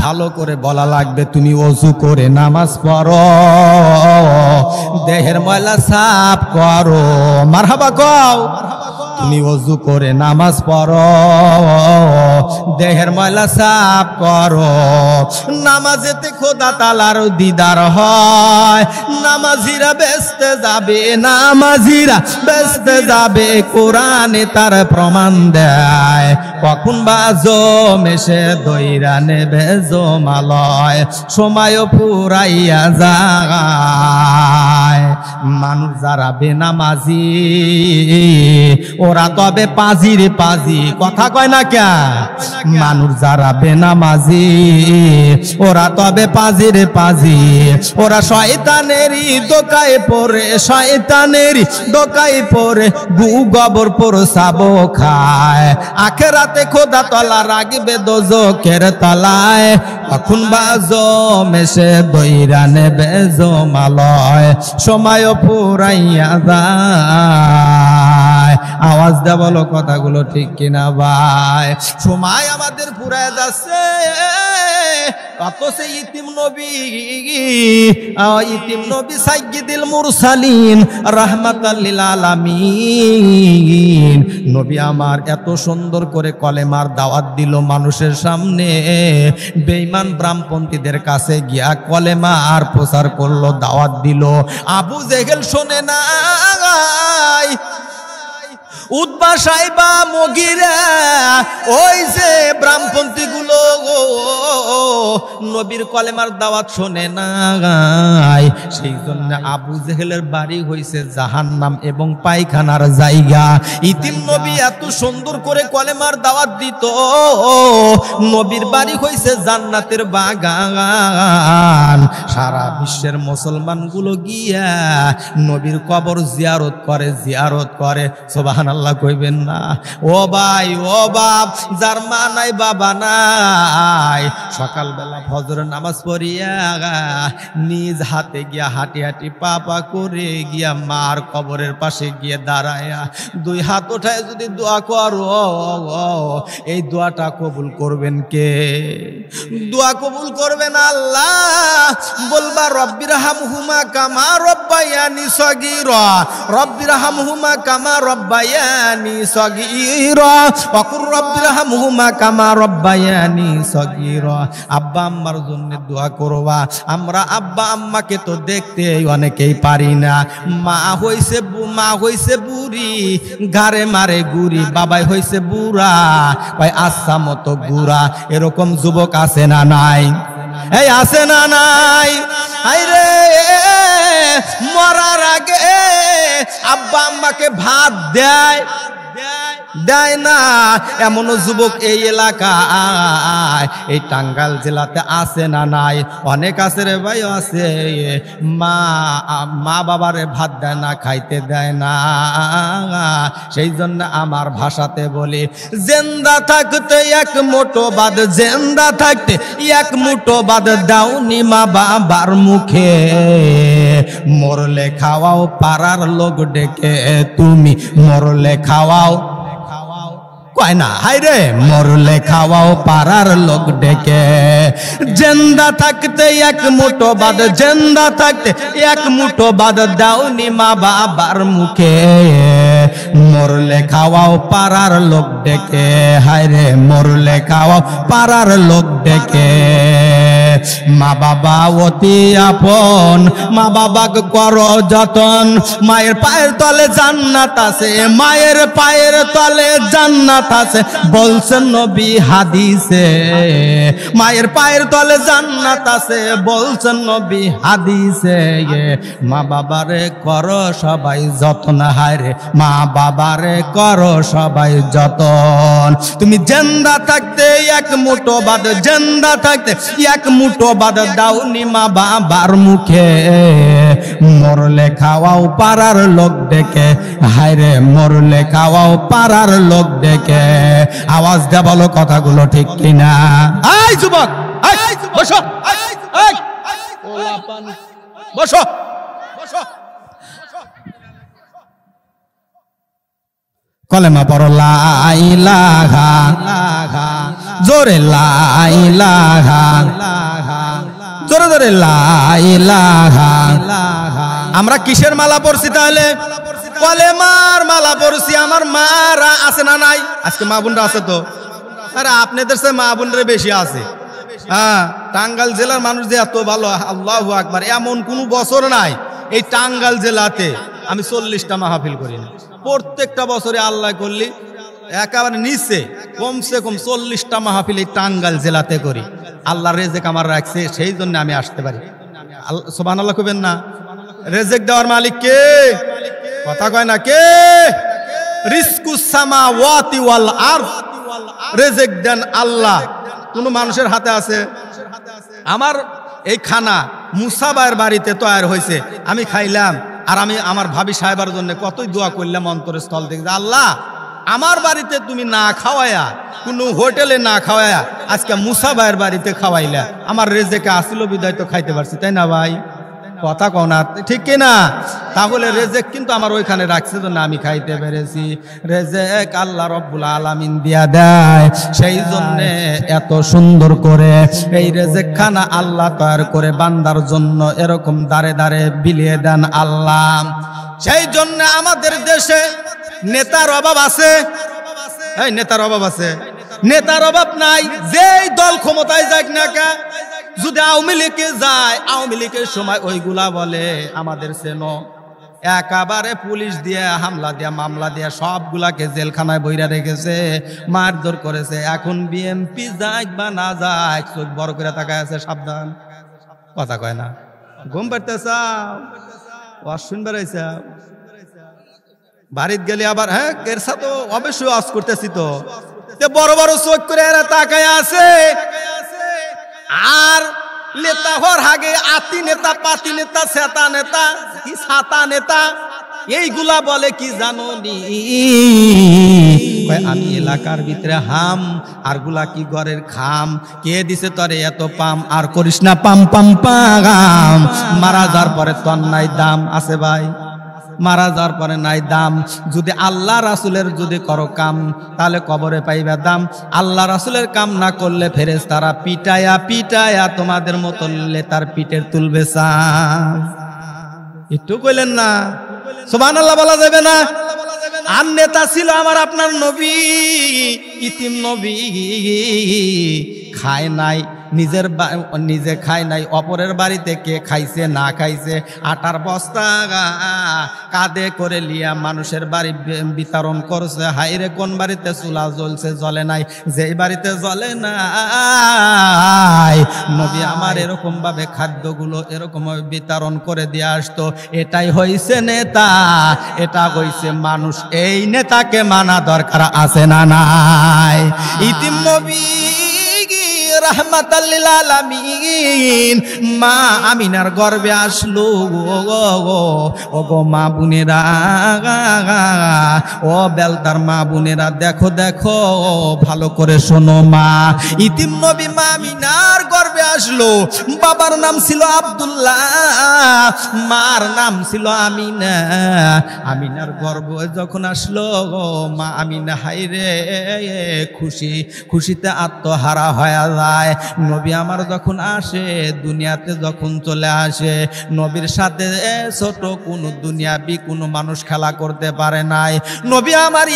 ভালো করে বলা লাগবে। তুমি ওযু করে নামাজ পড়ো, দেহের ময়লা সাফ করো, মারহাবা কও। তুমি ওযু করে নামাজ পড়ো, দেহের ময়লা সাফ করো। নামাজেতে খোদা তাআলার দিদার হয়, নামাজিরা বেহেশতে যাবে, নামাজিরা বেহেশতে যাবে, কোরআনে তার প্রমাণ দেয়। কখন বাজো মেশে দইরা নেবে জমালয়, সময় পুরাইয়া যায়। মানুষ যারা বেনামাজি ওরা তবে পাজির পাজি, কথা কয় না কে? মানুষ যারা বেনামাজি ওরা তবে পাজির পাজি, ওরা শয়তানেরই দোকায় পড়ে, শয়তানেরই দোকায় পড়ে গু গোবর প্রসাবো খায়। আখেরাতে খোদা তলা রাগবে দোজখের তলায়, কখন বাজো মেশে দইরা নেবে জমালয়, সময় পুরাইয়া যায়। আওয়াজ দেয়া বলো কথাগুলো ঠিক কিনা ভাই? সময় আমাদের ফুরায় যাচ্ছে, অথচ ইতিম নবী সাইয়্যিদুল মুরসালিন রাহমাতাল লিল আলামিন নবী আমার এত সুন্দর করে কলেমার দাওয়াত দিল মানুষের সামনে। বেঈমান ব্রাহ্মপন্থীদের কাছে গিয়া কলেমার প্রচার করলো, দাওয়াত দিল। আবু জেহেল শোনে নাই, উতবা সাইবা মগিরা, ওই যে ব্রাহ্মপন্থী গুলো নবীর কলেমার দাওয়াত শোনে নাই। সেই জন্য আবু জেহেলের বাড়ি হইছে জাহান্নাম এবং পায়খানার জায়গা। ইতিম নবী এত সুন্দর করে কলেমার দাওয়াত দিত, নবীর বাড়ি হইছে জান্নাতের বাগান। সারা বিশ্বের মুসলমানগুলো গিয়া নবীর কবর জিয়ারত করে। সুবহানাল্লাহ কইবেন না? ও ভাই, ও বাপ, যার মা নাই বাবা নাই, সকালবেলা ফজরের নামাজ পড়িয়া নিজ হাতে গিয়া হাঁটি হাঁটি পা পা করে গিয়া মার কবরের পাশে গিয়ে দাঁড়ায়া দুই হাত ওঠায় যদি দোয়া করো, এই দোয়াটা কবুল করবেন কে? দোয়া কবুল করবেন আল্লাহ। বলবা রব্বিরহামহুমা কামা রব্বায়ানি সগীরা, রব্বিরহামহুমা কামা রব্বায়ানি সগীরা, ওয়াকুর রব্বিরহামহুমা কামা রব্বায়ানি সগীরা। আব্বা আম্মার জন্য দোয়া করবা। আমরা আব্বা আম্মাকে তো দেখতে অনেকেই পারি না। মা হইছে বুড়ি, ঘাড়ে মারে গুড়ি, বাবাই হইছে বুড়া, ভাই আচ্ছা মতো গুড়া। এরকম যুবক আছে না নাই? এই আছে না নাই? আইরে মরার আগে আব্বা আম্মাকে ভাত দেয় না, এমনও যুবক এই এলাকায়, এই টাঙ্গাইল জেলাতে আছে না নাই? অনেক আছে রে ভাই, আছে। মা বাবারে ভাত দেয় না, খাইতে দেয় না। সেই জন্য আমার ভাষাতে বলি, জিন্দা থাকতে এক মুঠো বাদ, জিন্দা থাকতে এক মুঠো বাদ দাওনি মা বাবার মুখে, মরলে খাওয়াও পাড়ার লোক ডেকে, তুমি মরলে খাওয়াও, কয় না? হাইরে মরলে খাওয়াও পাড়ার লোক ডেকে। জিন্দা থাকতে এক মুঠো বাদ, জিন্দা থাকতে এক মুঠো বাদ দাওনি মা বাবার মুখে, মরলে খাওয়াও পাড়ার লোক ডেকে। হাইরে মরলে খাওয়াও পাড়ার লোক ডেকে। মা বাবা অতি আপন, মা বাবাকে করো যতন। মায়ের পায়ের তলে জান্নাত আছে, মায়ের পায়ের তলে জান্নাত আছে, বলছেন নবী হাদিসে। মায়ের পায়ের তলে জান্নাত আছে, বলছেন নবী হাদিসে। মা বাবারে করো সবাই যতন, হায়রে মা বাবারে করো সবাই যতন। তুমি জিন্দা থাকতে এক মুঠো বাদ, জিন্দা থাকতে এক মুঠো বাদ দাওনি মা বাবার মুখে, মরলে খাওয়াও পাড়ার লোক ডেকে। হায়রে মরলে খাওয়াও পাড়ার লোক ডেকে। আওয়াজ দে বলো কথাগুলো ঠিক কিনা? এই যুবক, বসো, বসো, বসো। কলেমা পড়ো লা ইলাহা, জোরে লা ইলাহা, জোরে জোরে লা ইলাহা। আমরা কিসের মালা পড়ছি তাহলে? কলেমার মালা পড়ছি। আমার মারা আছে না নাই? আজকে মা বোনরা আছে তো? আরে আপনাদের সে মা বোনরা বেশি আছে। হ্যাঁ, টাঙ্গাইল জেলার মানুষ যে এত ভালো, আল্লাহু আকবার। এমন কোন বছর নাই এই টাঙ্গাইল জেলাতে আমি 40টা মাহফিল করি না। প্রত্যেকটা বছরে আল্লাহ করলি একেবারে নিচে কমসে কম 40টা মাহফিল এই টাঙ্গাইল জেলাতে করি। আল্লাহ রেজেক আমার রাখছে, সেই জন্য আমি আসতে পারি। সুবহানাল্লাহ কইবেন না? রেজেক দেওয়ার মালিক কে? কথা কয় না কে? রিজকুস সামাওয়াতি ওয়াল আরদ, রেজেক দেন আল্লাহ। কোন মানুষের হাতে আছে? আমার এই খানা মুসা ভাইয়ের বাড়িতে তৈরি হয়েছে, আমি খাইলাম। আর আমি আমার ভাবি সাহেবার জন্য কতই দোয়া করলাম অন্তরের স্থল থেকে, আল্লাহ আমার বাড়িতে তুমি না খাওয়ায়া, কোনো হোটেলে না খাওয়ায়া আজকে মুসা ভাইয়ের বাড়িতে খাওয়াইলা। আমার রেজেকে আসিল বিদায় তো খাইতে পারছি, তাই না ভাই? কথা কও না, ঠিক কিনা? তাহলে রেজেক কিন্তু আমার ওইখানে রাখছে জন্য আমি খাইতে পেরেছি। রেজেক আল্লাহ রব্বুল আলামিন দিয়া দেয়, সেই জন্যে এত সুন্দর করে এই রেজেক খানা আল্লাহ তৈয়ার করে বান্দার জন্য এরকম দাঁড়ে দাঁড়ে বিলিয়ে দেন আল্লাহ। সেই জন্য আমাদের দেশে নেতার অভাব আছে, এই নেতার অভাব আছে? নেতার অভাব নাই। যেই দল ক্ষমতায় যাক না কে, যদি আওয়ামী লীগে যায়, আওয়ামী লীগের সময় ওইগুলা বলে আমাদের সেনো, একেবারে পুলিশ দিয়ে হামলা দিয়া মামলা দিয়া সবগুলাকে জেলখানায় বইরা রেখেছে, মারধর করেছে। এখন বিএমপি যাক বা না যাক, চোখ বড় করে তাকায় আছে, সাবধান। কথা কয় না, ঘুম পাড়তেছ, ওয়াজ শুনবার আইসা, বাড়িতে গেলে আবার হ্যাঁ কেরসা তো অবশ্যই ওয়াজ করতেছি তো, বড় বড় চোখ করে এরা তাকায় আছে। আর নেতা হওয়ার আগে আতি নেতা, পাতি নেতা, সেতা নেতা, কি ছাতা নেতা, এইগুলা বলে কি জানো নি? আমি এলাকার ভিতরে হাম, আর গুলা কি ঘরের খাম। কে দিছে তরে এত পাম, আর করিস না পাম পাম পাম। মারা যাওয়ার পরে তোর নাই দাম আছে ভাই, মারা যাওয়ার পরে নাই দাম। যদি আল্লাহ রাসূলের যদি করো কাম, তাহলে কবরে পাইবে দাম। আল্লাহ রাসূলের কাম না করলে ফেরেশতারা পিটায়া পিটায়া তোমাদের মতো লেতার পিটের তুলবে। একটু কইলেন না সুবহানাল্লাহ বলা যাবে না? আর নেতা ছিল আমার আপনার নবী, ইতিম নবী, খায় নাই, নিজে খায় নাই, অপরের বাড়িতে কে খাইছে না খাইছে, আটার বস্তা কাঁধে করে লিয়া মানুষের বাড়ি বিতরণ করছে। হাইরে কোন বাড়িতে চুলা জ্বলছে, জ্বলে নাই, যেই বাড়িতে জ্বলে নাই নবী আমার এরকম ভাবে খাদ্যগুলো এরকম ভাবে বিতরণ করে দিয়ে আসতো। এটাই হইছে নেতা, এটা হইছে মানুষ। এই নেতাকে মানা দরকার আছে না নাই? ইতিম নবী রাহমাতাল লিল আলামিন মা আমিনার গর্ভে আসলো। ও গো মা বোনেরা, ও বেলদার মা বোনেরা, দেখো দেখো ভালো করে শোনো। মা ইতিম নবী মা আমিনার গর্ভে আসলো। বাবার নাম ছিল আব্দুল্লাহ, মার নাম ছিল আমিনা। আমিনার গর্ভে যখন আসলো মা আমিনা হাইরে খুশিতে আত্মহারা হয়ে যায়। নবী আমার যখন আসে, দুনিয়াতে যখন চলে আসে, নবীর সাথে ছোট কোনো দুনিয়াবি কোনো মানুষ খেলা করতে পারে নাই। নবী আমার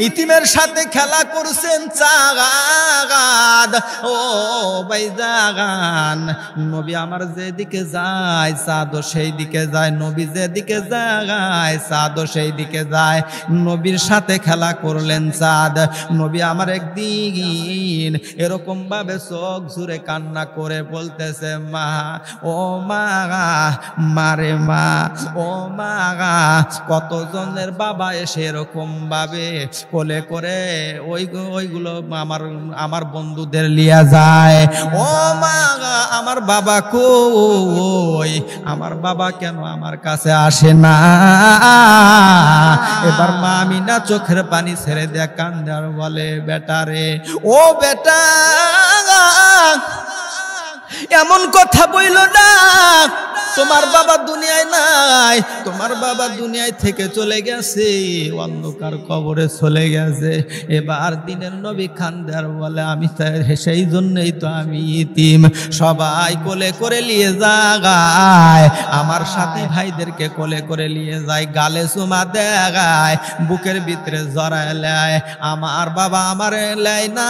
ইতিমের সাথে খেলা করছেন চাগাদ। ও ভাইজান, নবী আমার যেদিকে যায় চাঁদও সেই দিকে যায়, নবী যেদিকে যায় চাঁদও সেই দিকে যায়। নবীর সাথে খেলা করলেন চাঁদ। নবী আমার একদিন এরকম ভাবে চোখ জুড়ে কান্না করে বলতেছে, মা ও মা, মারে মা, ও মা। কতজনের বাবা এসে এরকম ভাবে কোলে করে ওইগুলো আমার বন্ধুদের লিয়া যায়। ও মা, আমার বাবা কই? আমার বাবা কেন আমার কাছে আসে না? এবার মা আমিনা চোখের পানি ছেড়ে দেয়া কান্দে আর বলে, বেটা রে, ও বেটা, এমন কথা বইল না। তোমার বাবা দুনিয়ায় নাই, তোমার বাবা দুনিয়ায় থেকে চলে গেছে, অন্ধকার কবরে চলে গেছে। এবার দিনের নবী খান্দার বলে, আমি সেই জন্যই তো আমি ইতিম। সবাই কোলে করে নিয়ে যায়, আমার সাথী ভাইদেরকে কোলে করে নিয়ে যায়, গালে চুমা দেয়, বুকের ভিতরে জড়ায় লেয়। আমার বাবা আমারে লেয় না,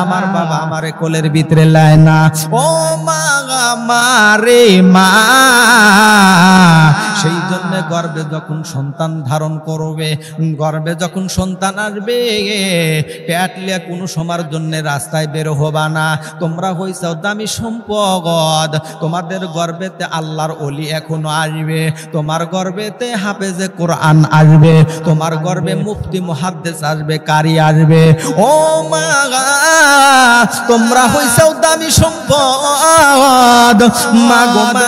আমার বাবা আমারে কোলের ভিতরে লেয় না। ও মা, মারে মা। সেই জন্য গর্ভে যখন সন্তান ধারণ করবে, গর্ভে যখন সন্তান আসবে, পেটলে কোনো সময়ের জন্য রাস্তায় বের হবা না। তোমরা হইছাও দামি সম্পদ, তোমাদের গর্ভেতে আল্লাহর ওলি এখনো আসবে, তোমার গর্ভেতে হাফেজে কোরআন আসবে, তোমার গর্ভে মুফতি মুহাদ্দিস আসবে, কারি আসবে। ও মা, তোমরা হইছাও দামি সম্পদ। মা গো মা,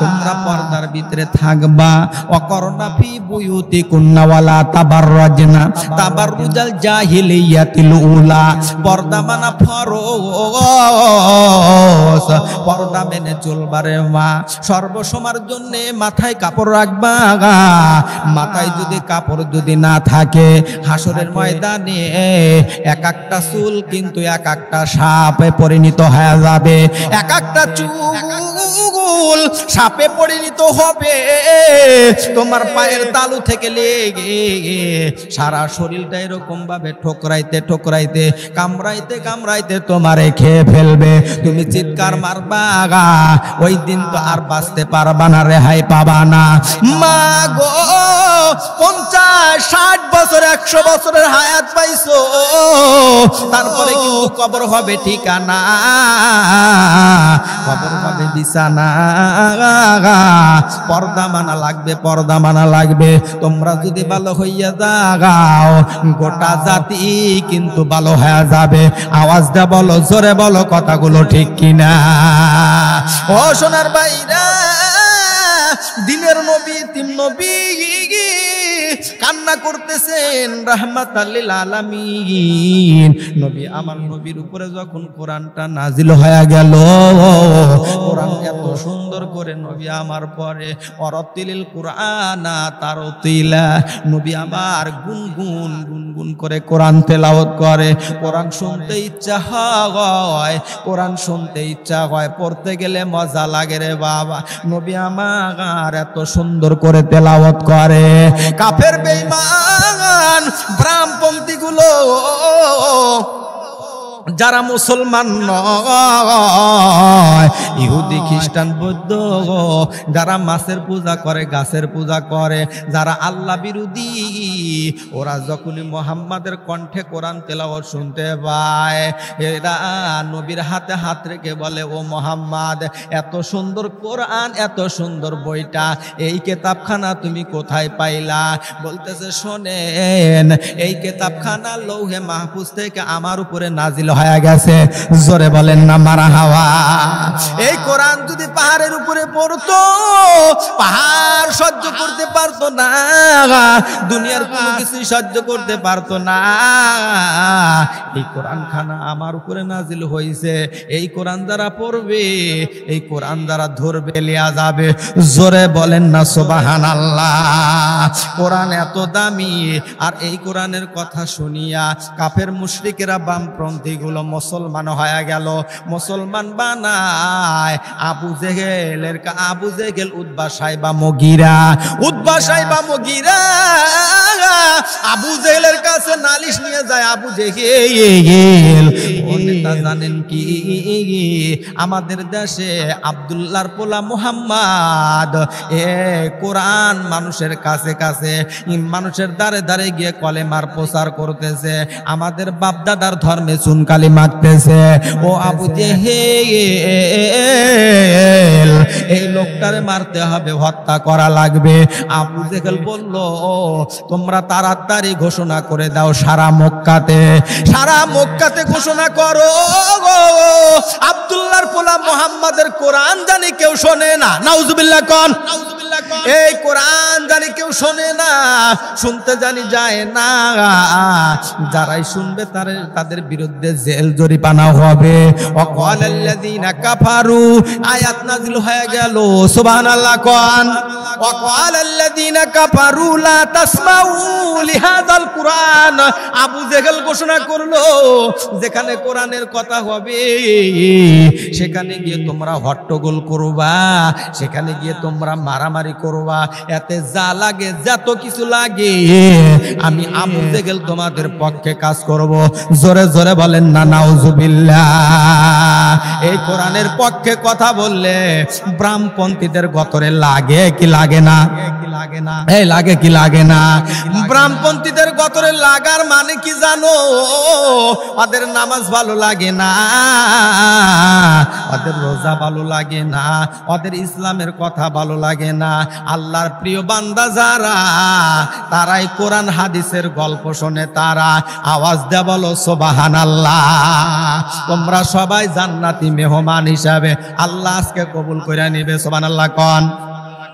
তোমরা পর্দার ভিতরে ভিতরে থাকবা ওয়াকরনা ফি বুয়ুতিকুন্না ওয়ালা তাবাররাজনা তাবাররুজাল জাহিলিয়াতিল উলা পর্দা মানা ফরজ পর্দা মেনে চলবারে মা সর্বসময়ের জন্য মাথায় কাপড় রাখবা মাথায় যদি কাপড় যদি না থাকে হাসরের ময়দানে এক একটা চুল কিন্তু এক একটা সাপে পরিণত হয়ে যাবে এক একটা চুল সাপে পরিণত হবে তোমার পায়ের তালু থেকে লেগে সারা শরীরটা এরকম ভাবে ঠোকরাইতে ঠোকরাইতে কামড়াইতে কামড়াইতে তোমারে খেয়ে ফেলবে তুমি চিৎকার মারবা ওই দিন তো আর বাঁচতে পারবা না রেহাই পাবা না মা গো 50-60 বছর 100 বছরের হায়াত পাইছো তারপরে কিন্তু কবর হবে ঠিকানা কবর হবে বিছানা পর্দা মানা লাগবে পর্দা মানা লাগবে তোমরা যদি ভালো হইয়া যাও গোটা জাতি কিন্তু ভালো হয়ে যাবে আওয়াজটা বলো জোরে বলো কথাগুলো ঠিক কিনা ও সোনার ভাইরা দিনের নবী তিন নবী কান্না করতেছেন রাহমাতাল লিল আলামিন নবী আমার নবীর উপরে যখন কোরআনটা নাজিল হয়ে গেল কোরআন এত সুন্দর করে নবী আমার পরে অরতিলিল কুরআনা তারতিলা নবী আমার গুনগুন গুনগুন করে কোরআন তেলাওয়াত করে কোরআন শুনতে ইচ্ছা হয় কোরআন শুনতে ইচ্ছা হয় পড়তে গেলে মজা লাগে রে বাবা নবী আমার এত সুন্দর করে তেলাওয়াত করে কাফের বেঈমান ব্রাহ্মপন্থী গুলো যারা মুসলমান নয় ইহুদি খ্রিস্টান বৌদ্ধ যারা মাছের পূজা করে গাছের পূজা করে যারা আল্লাহ বিরোধী ওরা যখনই মুহাম্মাদের কণ্ঠে কোরআন তেলাওয়াত শুনতে পায় এরা নবীর হাতে হাত রেখে বলে ও মুহাম্মদ এত সুন্দর কোরআন এত সুন্দর বইটা এই কিতাবখানা তুমি কোথায় পাইলা বলতেছে শোনেন এই কিতাবখানা লৌহে মাহফুজ থেকে আমার উপরে নাজিল হয়ে গেছে জোরে বলেন না মারহাবা এই কোরআন যদি পাহাড়ের উপরে পড়তো পাহাড় সহ্য করতে পারতো না দুনিয়ার কোনো কিছু সহ্য করতে পারতো না এই কোরআন খানা আমার উপরে নাজিল হয়েছে এই কোরআন যারা পড়বে এই কোরআন যারা ধরবে লিয়া যাবে জোরে বলেন না সুবহানাল্লাহ কোরআন এত দামি আর এই কোরআনের কথা শুনিয়া কাফের মুশরিকেরা বামপন্থী গুলো মুসলমান হয়ে গেল মুসলমান বানায় আবু জেহেল উতবা সাইবা মুগীরা আবু জেহেলের কাছে নালিশ নিয়ে যায় আবু জেহেল ও নেতা জানেন কি আমাদের দেশে আব্দুল্লাহর পোলা মুহাম্মদ কোরআন মানুষের কাছে কাছে মানুষের দ্বারে দ্বারে গিয়ে কলেমার প্রচার করতেছে আমাদের বাপদাদার ধর্মে চুনকালি মারতেছে ও আবু জেহেল এই লোকটারে মারতে হবে হত্যা করা লাগবে আবু জেহেল বলল তোমরা তাড়াতাড়ি ঘোষণা করে দাও সারা মক্কাতে ঘোষণা করো আব্দুল্লাহর পোলা মুহাম্মাদের কোরআন জানি কেউ শোনে না নাউজুবিল্লাহ কোন এই কোরআন জানি কেউ শোনে না শুনতে জানি যায় না যারাই শুনবে তাদের বিরুদ্ধে জেল জরিমানা হবে ওয়াকালাল্লাযীনা কাফারু আয়াত নাযিল হয়ে গেল সুবহানাল্লাহ কোন ওয়াকালাল্লাযীনা কাফারু লা তাসমাউ লিহাযাল কুরআন আবু জেহেল ঘোষণা করলো যেখানে কোরআনের কথা হবে সেখানে গিয়ে তোমরা হট্টগোল করবা সেখানে গিয়ে তোমরা মারামারি করবা এতে যা লাগে যত কিছু লাগে আমি আবু জেহেল তোমাদের পক্ষে কাজ করব জোরে জোরে বলেন না নাউজুবিল্লাহ এই কোরআনের পক্ষে কথা বললে ব্রাহ্মপন্থীদের গতরে লাগে কি লাগে না এই লাগে কি লাগে না ব্রাহ্মপন্থীদের গতরে লাগার মানে কি জানো ওদের নামাজ ভালো লাগে না ওদের রোজা ভালো লাগে না ওদের ইসলামের কথা ভালো লাগে না আল্লাহর প্রিয় বান্দা যারা তারাই কোরআন হাদিসের গল্প শোনে তারা আওয়াজ দে বলো সুবহানাল্লাহ তোমরা সবাই জান্নাতি মেহমান হিসাবে আল্লাহ আজকে কবুল করে নেবে সুবহানাল্লাহ কোন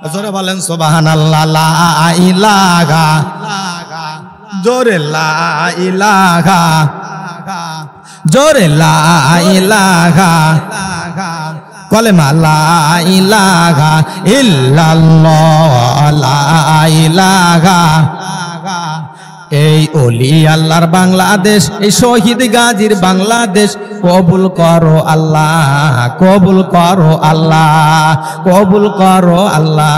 জোরে বলেন সুবহানাল্লাহ। লা ইলাহা, জোরে লা ইলাহা, জোরে লা ইলাহা, কলেমা লা ইলাহা ইল্লাল্লাহ, লা ইলাহা। এই ওলি আল্লাহর বাংলাদেশ, এই শহীদ গাজীর বাংলাদেশ কবুল করো আল্লাহ, কবুল করো আল্লাহ, কবুল করো আল্লাহ,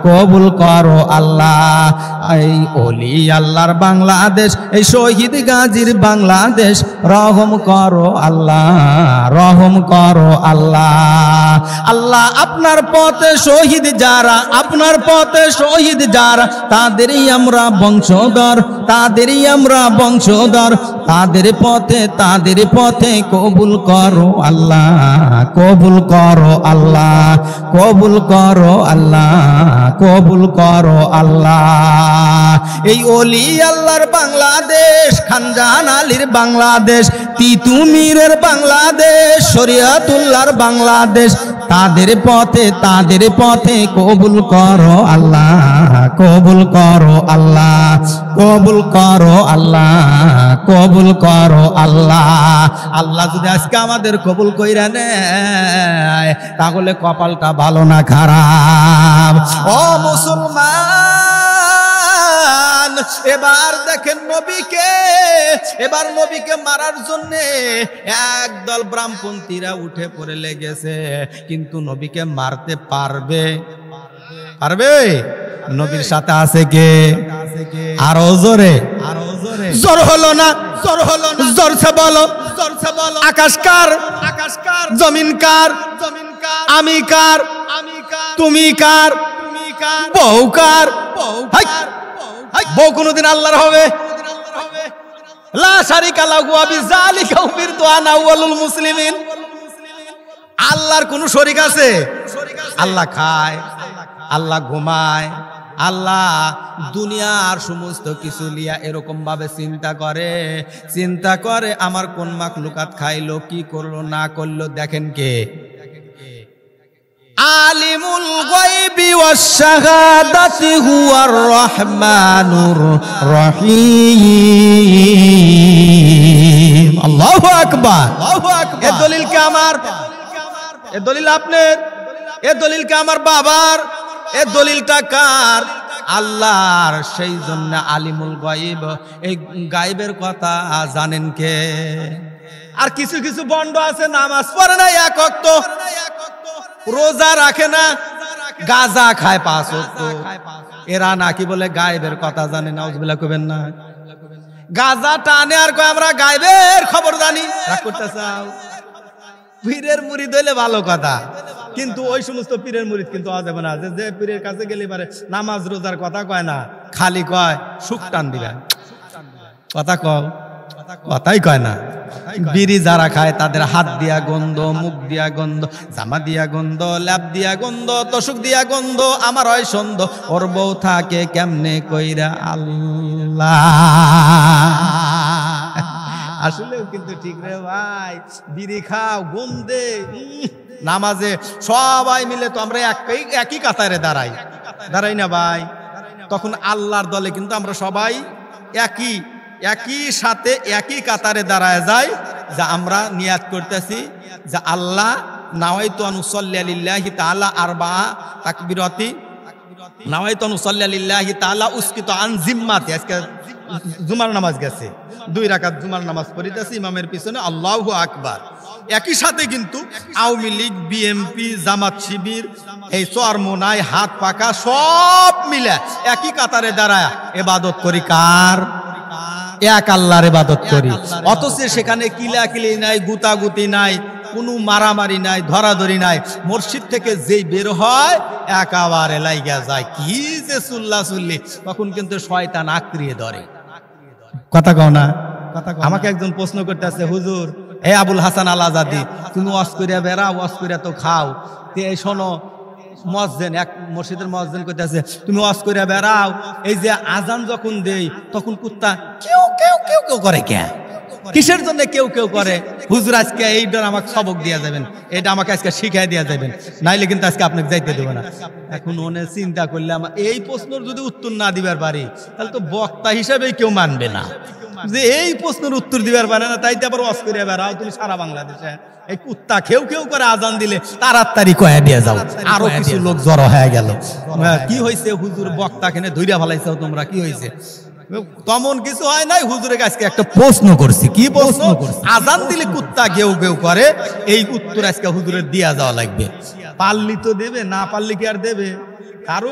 কবুল করো আল্লাহ। এই ওলি আল্লাহর বাংলাদেশ, এই শহীদ গাজীর বাংলাদেশ রহম করো আল্লাহ, রহম করো আল্লাহ। আল্লাহ আপনার পথে শহীদ যারা, আপনার পথে শহীদ যারা, তাদেরই আমরা বংশধর, তাদেরই আমরা বংশধর, তাদের পথে কবুল করো আল্লাহ, কবুল করো আল্লাহ, কবুল করো আল্লাহ, কবুল করো আল্লাহ। এই ওলি আল্লাহর বাংলাদেশ, খানজাহান আলীর বাংলাদেশ, তিতুমিরের বাংলাদেশ, শরিয়াতুল্লাহর বাংলাদেশ, তাদের পথে কবুল করো আল্লাহ, কবুল করো আল্লাহ, কবুল করো আল্লাহ, কবুল করো আল্লাহ। আল্লাহ যদি আজকে আমাদের কবুল কইরা নেয় তাহলে কপালটা ভালো না খারাপ? ও মুসলমান, এবার দেখেন নবীকে, এবার নবীকে মারার জন্য একদল ব্রাহ্মণপন্থীরা উঠে পড়ে লেগেছে, কিন্তু নবীকে মারতে পারবে? পারবে? নবীর সাথে আছে কে? আরো জোরে, আরো জোরে। জোর হলো না, জোর হলো না, জোরছে বলো, জোরছে বলো। আকাশ কার? আকাশ কার? জমিন কার? জমিন কার? আমি কার? আমি কার? তুমি কার? তুমি কার? বউ কার? বউ কার? বউ কোনদিন আল্লাহর হবে? লা শারিকা লাহু ওয়া বিযালিকা উমিরতু আনা আউয়ালুল মুসলিমিন। আল্লাহর কোন শরীক আছে? আল্লাহ খায়, আল্লাহ ঘুমায়, আল্লাহ দুনিয়ার সমস্ত কিছু লিয়া এরকম ভাবে চিন্তা করে আমার কোন মাখলুকাত খাইলো, কি করলো না করলো। দেখেন কে? আলিমুল গায়বি ওয়াশ শাহাদাতি হুয়ার রহমানুর রহিম। আল্লাহু আকবার, আল্লাহু আকবার। এ দলিল কে আমার? এ দলিল আপনার? এ দলিল কে আমার বাবার? এ দলিলটা কার? আল্লাহর। সেই জন্য আলিমুল গায়ব, এই গায়বের কথা জানেন কে? আর কিছু কিছু বন্ড আছে, নামাজ পড়ে না, এক ওয়াক্ত রোজা রাখে না, গাঁজা খায় 5 ওয়াক্ত, এরা নাকি বলে গায়বের কথা জানে। নাউজুবিল্লাহ কইবেন না। গাঁজা টানে আর কয় আমরা গায়বের খবর জানি। রাগ করতে চাও? পীরের মুরিদ হইলে ভালো কথা, কিন্তু ওই সমস্ত পীরের মুরিদ কিন্তু হওয়া যাবে না যে পীরের কাছে গেলে পারে নামাজ রোজার কথা কয় না, খালি কয় সুখ টান দিবেন। কথা কও, কথাই কয় না। বিড়ি যারা খায় তাদের হাত দিয়া গন্ধ, মুখ দিয়া গন্ধ, জামা দিয়া গন্ধ, ল্যাব দিয়া গন্ধ, তসুক দিয়া গন্ধ, আমার হয় সন্দ, ওর বউ থাকে কেমনে কইরা আল্লাহ। আসলেও কিন্তু ঠিক রে ভাই, বিড়ি খাও গন্ধে। নামাজে সবাই মিলে তো আমরা একই কাতারে দাঁড়াই না ভাই? তখন আল্লাহর দলে কিন্তু আমরা সবাই একই সাথে একই কাতারে দাঁড়ায় যাই, যা আমরা নিয়াত করতেছি যে আল্লাহ নাওয়াইতু আন উসাল্লি লিল্লাহি তাআলা আরবা তাকবীরাতি, নাওয়াইতু আন উসাল্লি লিল্লাহি তাআলা উসকিতু আন জিম্মাতি। আজকে জুমার নামাজ গেছে, 2 রাকাত জুমার নামাজ পড়িতেছি ইমামের পিছনে, আল্লাহু আকবার। একই সাথে কিন্তু আওয়ামী লীগ, বিএমপি, জামাত শিবির, এই চরমোনাই, হাত পাকা সব মিলে একই কাতারে দাঁড়ায় ইবাদত করি কার? এক আল্লাহর ইবাদত করি। অথচ সেখানে কিলাকিলি নাই, গুতাগুতি নাই, কোনো মারামারি নাই, ধরাধরি নাই। মসজিদ থেকে যেই বের হয় একেবারে লাইগা যায় কি যে চুল্লি, তখন কিন্তু শয়তান আঁকড়িয়ে ধরে। কথা কও না? আমাকে একজন প্রশ্ন করতে আছে, হুজুর এ আবুল হাসান আল আজাদি, তুমি ওয়াজ করিয়া বেড়া, ওয়াজ করিয়া তো খাও, এই শোনো মুয়াজ্জিন, এক মসজিদের মুয়াজ্জিন কইতাছে তুমি ওয়াজ করিয়া বেড়াও, এই যে আজান যখন দেই তখন কুত্তা কেউ কেউ কেউ কেউ করে কে? কিসের জন্য কেউ কেউ করে হুজুর আজকে এইটা আমাকে সবক দিয়া যাবেন, এটা আমাকে আজকে শিখাই দিয়া যাবেন, নাইলে কিন্তু আজকে আপনাকে যাইতে দেবো না। এখন মনে চিন্তা করলে আমার এই প্রশ্নের যদি উত্তর না দিবার পারি তাহলে তো বক্তা হিসাবে কেউ মানবে না। যে এই প্রশ্নের উত্তর দিবার পারে না তাইতে আবার ওয়াজ করিয়া বেড়াও তুমি সারা বাংলাদেশে। এই কুত্তা খেউ খেউ করে আজান দিলে তাড়াতাড়ি কয়া দিয়ে যাও, আরো কিছু লোক জড়ো হয়ে গেল। কি হয়েছে হুজুর বক্তা কেনে ধৈর্য ফেলাইছো তোমরা, কি হয়েছে? তেমন কিছু হয় নাই, হুজুরের কাছে একটা প্রশ্ন করছি। কি প্রশ্ন? আজান দিলে কুত্তা ঘেউ ঘেউ করে, এই উত্তর আজকে হুজুরের দিয়া যাওয়া লাগবে। পারলি তো দেবে, না পারলি কি আর দেবে? কারো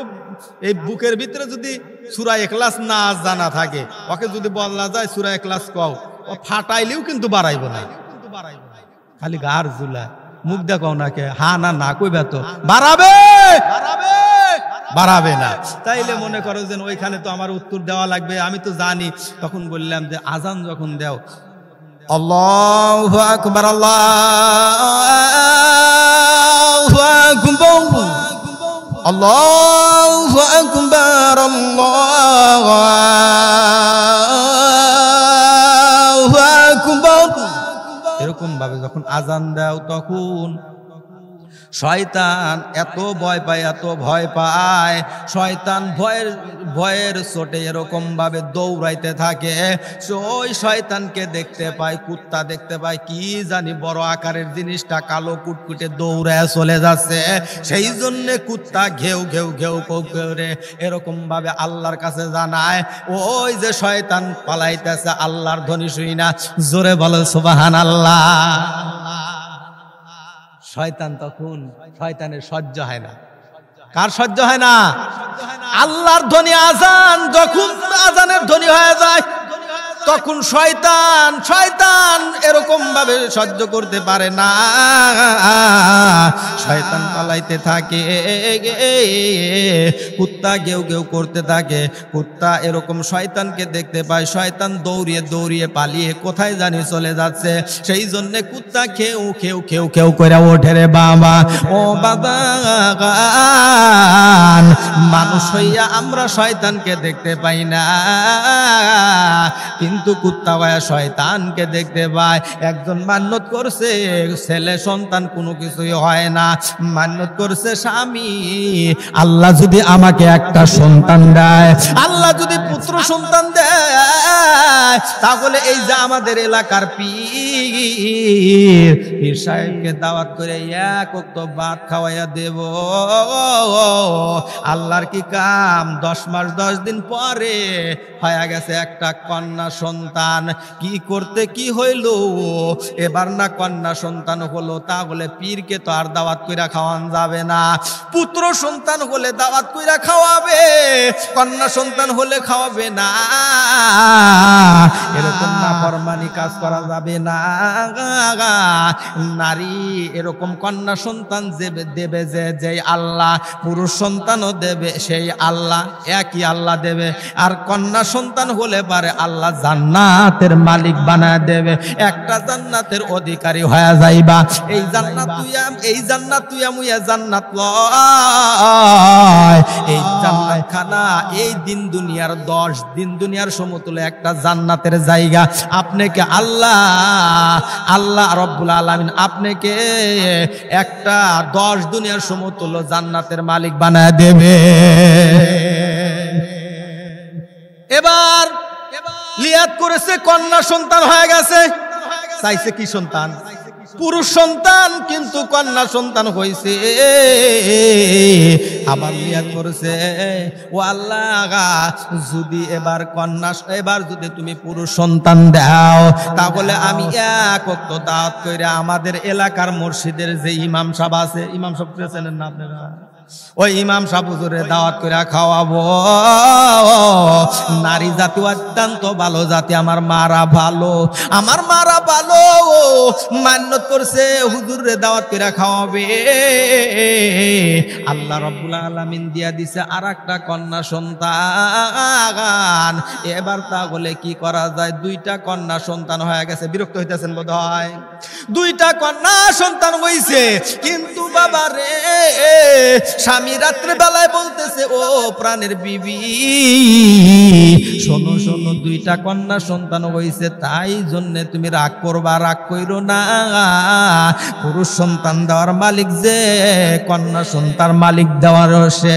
এই বুকের ভিতরে যদি সূরা ইখলাস না জানা থাকে, ওকে যদি বলা যায় সূরা ইখলাস কও, ও ফাটাইলেও কিন্তু বাড়াইব না, খালি গার জুলা মুখ দেখাও না কে হা না না কইবা তো বাড়াবে বাড়াবে না। তাইলে মনে করো যে ওইখানে তো আমার উত্তর দেওয়া লাগবে, আমি তো জানি। তখন বললাম যে আজান যখন দেও আল্লাহু আকবার আল্লাহু আকবার আল্লাহু আকবার আল্লাহু আকবার, এরকম ভাবে যখন আজান দাও তখন শয়তান এত ভয় পায়, এত ভয় পায়, শয়তান ভয়ের চোটে এরকম ভাবে দৌড়াইতে থাকে। ওই শয়তানকে দেখতে পায়, কুত্তা দেখতে পায়, কি জানি বড় আকারের জিনিসটা কালো কুটকুটে দৌড়ায় চলে যাচ্ছে। সেই জন্য কুত্তা ঘেউ ঘেউ ঘেউ করে এরকম ভাবে আল্লাহর কাছে জানায়। ওই যে শয়তান পালাইতেছে, আল্লাহর ধ্বনি শুই না, জোরে বলো সুবহানাল্লাহ। শয়তান তখন, শয়তানের সহ্য হয় না। কার সহ্য হয় না? আল্লাহর ধ্বনি আজান যখন আজানের ধ্বনি হয়ে যায় তখন শয়তান এরকম ভাবে সহ্য করতে পারে না, শয়তান পালাইতে থাকে, কুত্তা ঘেউ ঘেউ করতে থাকে। কুত্তা এরকম শয়তানকে দেখতে পায়, শয়তান দৌড়িয়ে দৌড়িয়ে পালিয়ে কোথায় জানি চলে যাচ্ছে। সেই জন্য কুত্তা খেউ খেউ খেউ খেউ করে ওঠে রে বাবা। ও বাবা, মানুষ হইয়া আমরা শয়তানকে দেখতে পাই না, কিন্তু কুত্তা ভাইয়া শয়তানকে দেখতে পায়। একজন মান্যত করছে ছেলে সন্তান কোনো কিছুই হয় না, মান্যত করছে স্বামী, আল্লাহ যদি আমাকে একটা সন্তান দেয়, আল্লাহ যদি পুত্র সন্তান দেয়, তাহলে এই যে আমাদের এলাকার পীর সাহেবকে দাওয়াত করে এক ওয়াক্ত ভাত খাওয়াইয়া দেব। আল্লাহর কি কাম, 10 মাস 10 দিন পরে হয়ে গেছে একটা কন্যা সন্তান। কি করতে কি হইল, এবার না কন্যা সন্তান হলো, তাহলে পীরকে তো আর দাওয়াত কইরা খাওয়ান যাবে না। পুত্র সন্তান হলে দাওয়াত কইরা খাওয়াবে, কন্যা সন্তান হলে খাওয়াবে না। এরকম নাফরমানি কাজ করা যাবে না। নারী এরকম কন্যা সন্তান দেবে যে আল্লাহ, পুরুষ সন্তানও দেবে সেই আল্লাহ, একই আল্লাহ দেবে। আর কন্যা সন্তান হলে পারে আল্লাহ জান্নাতের মালিক বানায় দেবে, একটা জান্নাতের অধিকারী হয়ে যাইবা। এই জান্নাত তুই মুইয়া জান্নাত লয়, এই জান্নাত খানা এই দিন দুনিয়ার 10 দিন দুনিয়ার সমতুল্য একটা জান্নাতের জায়গা। আপনাকে আল্লাহ রব্বুল আলামিন আপনাকে একটা 10 দুনিয়ার সমতুল্য জান্নাতের মালিক বানায় দেবে। এবার লিয়াত করেছে, কন্যা সন্তান হয়ে গেছে, চাইছে কি সন্তান? পুরুষ সন্তান, কিন্তু কন্যা সন্তান হয়েছে। আবার লিয়াত করেছে, ও আল্লাহ যদি এবার যদি তুমি পুরুষ সন্তান দাও, তাহলে আমি এক ওয়াক্ত দাওয়াত কইরা আমাদের এলাকার মসজিদের যে ইমাম সাহেব আছে, ইমাম সাহেব চেনেন না আপনারা? ওই ইমাম সাহেব হুজুরে দাওয়াত কইরা খাওয়াবো। নারী জাতি অত্যন্ত ভালো জাতি, আমার মারা ভালো, মান্যত করছে হুজুরে দাওয়াত কইরা খাওয়াবে। আল্লাহ রাব্বুল আলামিন দিয়া দিছে আরেকটা কন্যা সন্তান। এবার তাহলে কি করা যায়? 2টা কন্যা সন্তান হয়ে গেছে। বিরক্ত হইতেছেন বোধ হয়? 2টা কন্যা সন্তান হইছে, কিন্তু বাবা রে স্বামী রাত্রে বেলায় বলতেছে, ও প্রাণের বিবি শোনো শোনো, দুইটা কন্যা সন্তান হয়েছে, তাই জন্য তুমি রাগ করবা, রাগ কইরো না। পুরুষ সন্তান দেওয়ার মালিক যে, কন্যা সন্তান মালিক দেওয়ার সে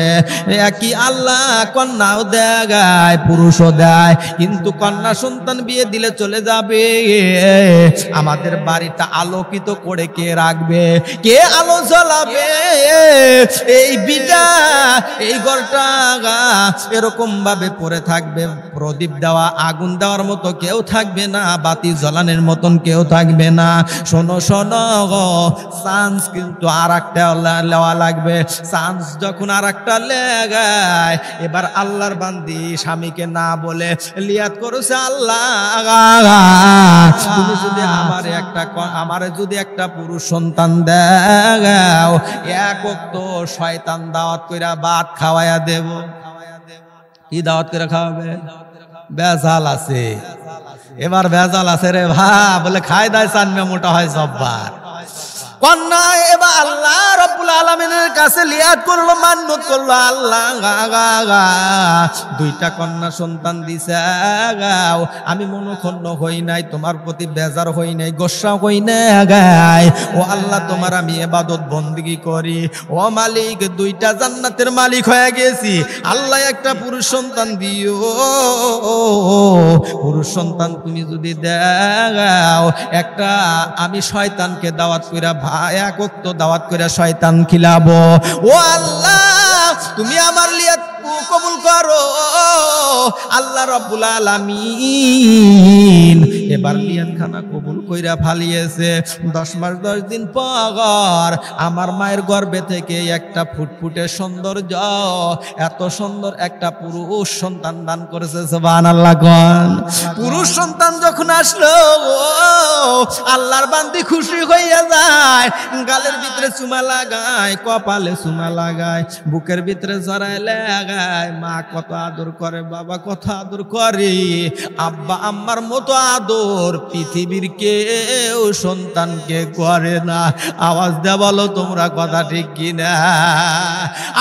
একই আল্লাহ। কন্যাও দেয় পুরুষও দেয়, কিন্তু কন্যা সন্তান বিয়ে দিলে চলে যাবে, আমাদের বাড়িটা আলোকিত করে কে রাখবে, কে আলো জ্বালাবে? এই বিটা এই ঘরটা এরকম ভাবে পড়ে থাকবে, প্রদীপ দেওয়া আগুন দেওয়ার মতো কেউ থাকবে না, বাতি জ্বালানোর মতন কেউ থাকবে না। শোনো শোনো, চান্স কিন্তু আর একটা নেওয়া লাগবে। চান্স যখন আর একটা লেগায়, এবার আল্লাহর বান্দি স্বামীকে না বলে লিয়াত করেছে, আল্লাহ তুমি যদি আমারে যদি একটা পুরুষ সন্তান দাও, এক ওয়াক্ত শয়তান দাওয়াত কইরা ভাত খাওয়াইয়া দেব। কি দাওয়াত করে খাওয়াবে? বেজাল আছে, এবার বেজাল আছে রে বলে খাই দায় চানমে মোটা হয় সববার। কন্যা এবার আল্লাহ রাব্বুল আলামিনের কাছে লিয়াত করলো, মান্নত করলো, আল্লাহ দুইটা কন্যা সন্তান দিছে, আমি মনোক্ষুণ্ণ হই নাই, তোমার প্রতি বেজার হই নাই, গোসা হই নাই। ও আল্লাহ, তোমার আমি ইবাদত বন্দেগী করি। ও মালিক, দুইটা জান্নাতের মালিক হয়ে গেছি, আল্লাহ একটা পুরুষ সন্তান দিও। পুরুষ সন্তান তুমি যদি দাও, একটা আমি শয়তানকে দাওয়াত কইরা এক ওয়াক্ত দাওয়াত করে শয়তান খিলাবো। ও আল্লাহ, তুমি আমার লিয়াত কবুল করো। আল্লাহ রাব্বুল আলামিন এবার লিয়াত খানা কবুল কইরা ফালিয়েছে। 10 মাস 10 দিন পর আমার মায়ের গর্ভে থেকে একটা ফুটফুটে সৌন্দর্য, এত সুন্দর একটা পুরুষ সন্তান দান করেছে। সুবহানাল্লাহ কোন। পুরুষ সন্তান যখন আসলো, আল্লাহর বান্দি খুশি হইয়া যায়, গালের ভিতরে চুমা লাগায়, কপালে চুমা লাগায়, বুকের ভিতরে জড়ায় লাগায়। মা কত আদর করে, বাবা কত আদর করে, আব্বা আম্মার মতো আদর পৃথিবীর কেউ সন্তানকে করে না। আওয়াজ দেয়া বলো তোমরা, কথা ঠিক কিনা?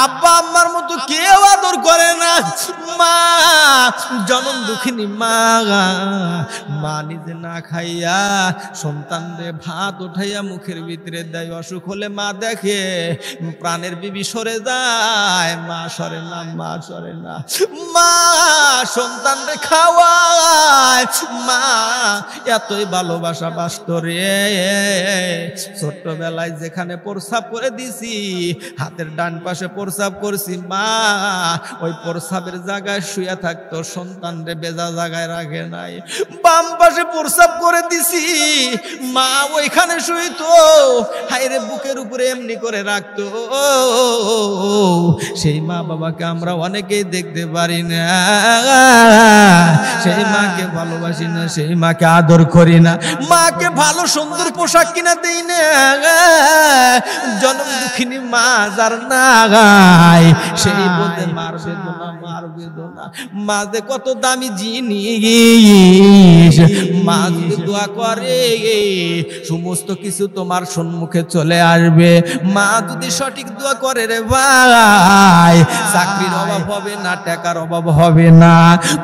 আব্বা আম্মার মতো কেউ আদর করে না। মা জনম দুঃখিনী মা, মা নিজে না খাইয়া সন্তান রে ভাত উঠাইয়া মুখের ভিতরে দেয়। অসুখ হলে মা দেখে প্রাণের বিবি সরে যায়, মা সরে না, মা সরে না। মা সন্তান রে খাওয়ায়, মা এতই ভালোবাসা বাসত রে। ছোট্টবেলায় যেখানে প্রস্রাব করে দিছি, হাতের ডান পাশে প্রস্রাব করছি, মা ওই প্রস্রাবের জায়গায় শুয়ে থাকতো, সন্তান রে বেজা জায়গায় রাখে নাই। বাম পাশে প্রস্রাব করে দিছি, মা ওইখানে শুইতো, হায়রে বুকের উপরে এমনি করে রাখতো। সেই মা বাবাকে আমরা অনেকেই দেখতে পারি না, সেই মাকে ভালোবাসি না, সেই মাকে আদর করি না, মাকে ভালো সুন্দর পোশাক কিনা দেই না। জনম দুঃখিনী মা যার না গায়, সেই বলতে মার বেদনা, মার বেদনা। মা যে কত দামি জিনিস, মা যদি দোয়া করে সমস্ত কিছু তোমার সম্মুখে চলে আসবে। মা যদি সঠিক দোয়া করে রে ভাই, চাকরির অভাব হবে না, টাকার অভাব হবে না,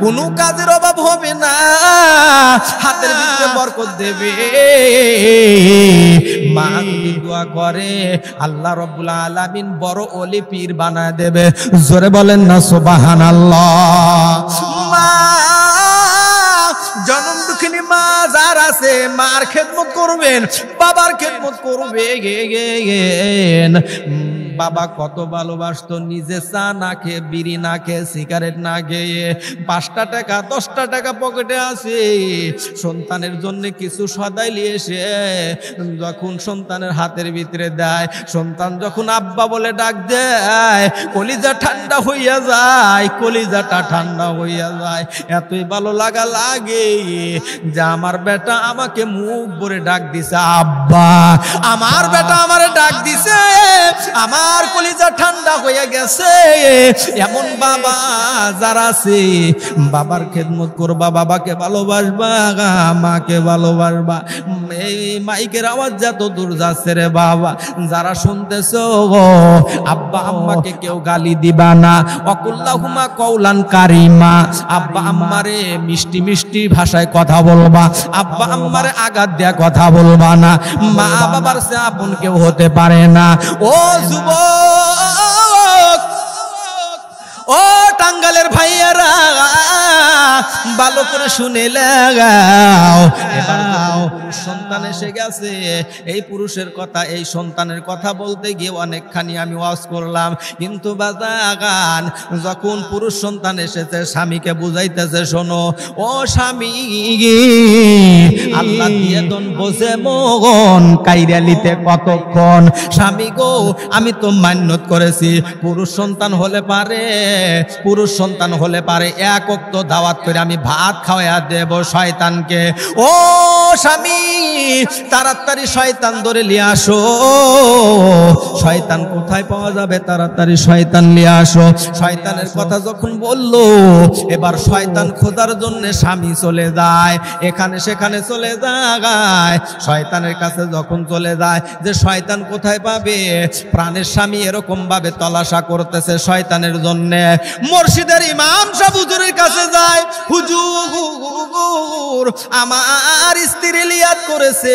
কোনো কাজের অভাব হবে না, হাতের ভিতরে বরকত দেবে। মা যদি দোয়া করে, আল্লাহ রাব্বুল আলামিন বড় ওলি পীর বানায় দেবে। জোরে বলেন না সুবহানাল্লাহ। মা জনম দুঃখিনী মা যার আছে, মার খেদমত করবেন, বাবার খেদমত করবেন। বাবা কত ভালোবাসতো, নিজে চা না খেয়ে, বিড়ি না খেয়ে, সিগারেট না খেয়ে, 5টা টাকা 10টা টাকা পকেটে আছে, সন্তানের জন্য কিছু সদাই নিয়ে এসে যখন সন্তানের হাতের ভিতরে দেয়, সন্তান যখন আব্বা বলে ডাক দেয়, কলিজা ঠান্ডা হইয়া যায়, কলিজাটা ঠান্ডা হইয়া যায়, এতই ভালো লাগা লাগে। যে আমার বেটা আমাকে মুখ ভরে ডাক দিছে আব্বা, আমার বেটা আমারে ডাক দিছে, আমার কলিজা ঠান্ডা হয়ে গেছে। এমন বাবা যারা আছে, বাবার খেদমত করবা, বাবাকে ভালোবাসবা, মাকে ভালোবাসবা। এই মাইকের আওয়াজ যত দূর যাচ্ছে রে বাবা, যারা শুনতেছো আব্বা আম্মাকে কেউ গালি দিবা না, অকুল্লাহুমা কওলান কারিমা, আব্বা আম্মারে মিষ্টি মিষ্টি ভাষায় কথা বলবা, আব্বা আম্মারে আঘাত দেয়া কথা বলবা না। মা বাবার সে আপন কেউ হতে পারে না। ও যুবক, ও টাঙ্গালের ভাইয়েরা, ভালো করে শুনে লাগাও। এবার পুরুষ সন্তান এসে গেছে, এই পুরুষের কথা, এই সন্তানের কথা বলতে গিয়ে অনেকখানি আমি ওয়াজ করলাম, কিন্তু বাজাগান যখন পুরুষ সন্তান এসেছে স্বামীকে বুঝাইতেছে, শোনো ও স্বামী, আল্লাহ দিয়ে দন বসে মগন কাইরালিতে কতক্ষণ। স্বামী গো, আমি তো মান্যত করেছি পুরুষ সন্তান হলে পারে, পুরুষ সন্তান হলে পারে এক ওয়াক্ত দাওয়াত করে আমি ভাত খাওয়া দেব শয়তানকে। ও স্বামী, তাড়াতাড়ি শয়তান ধরে নিয়ে আসো। শয়তান কোথায় পাওয়া যাবে? তাড়াতাড়ি শয়তান নিয়ে আসো। শয়তানের কথা যখন বললো, এবার শয়তান খোঁজার জন্য স্বামী চলে যায়, এখানে সেখানে চলে যায়। শয়তানের কাছে যখন চলে যায়, যে শয়তান কোথায় পাবে, প্রাণের স্বামী এরকম ভাবে তলাশা করতেছে শয়তানের জন্য। মুর্শিদের ইমাম সাহেব হুজুরের কাছে যায়, হুজুর আমার স্ত্রী লিয়াত করেছে,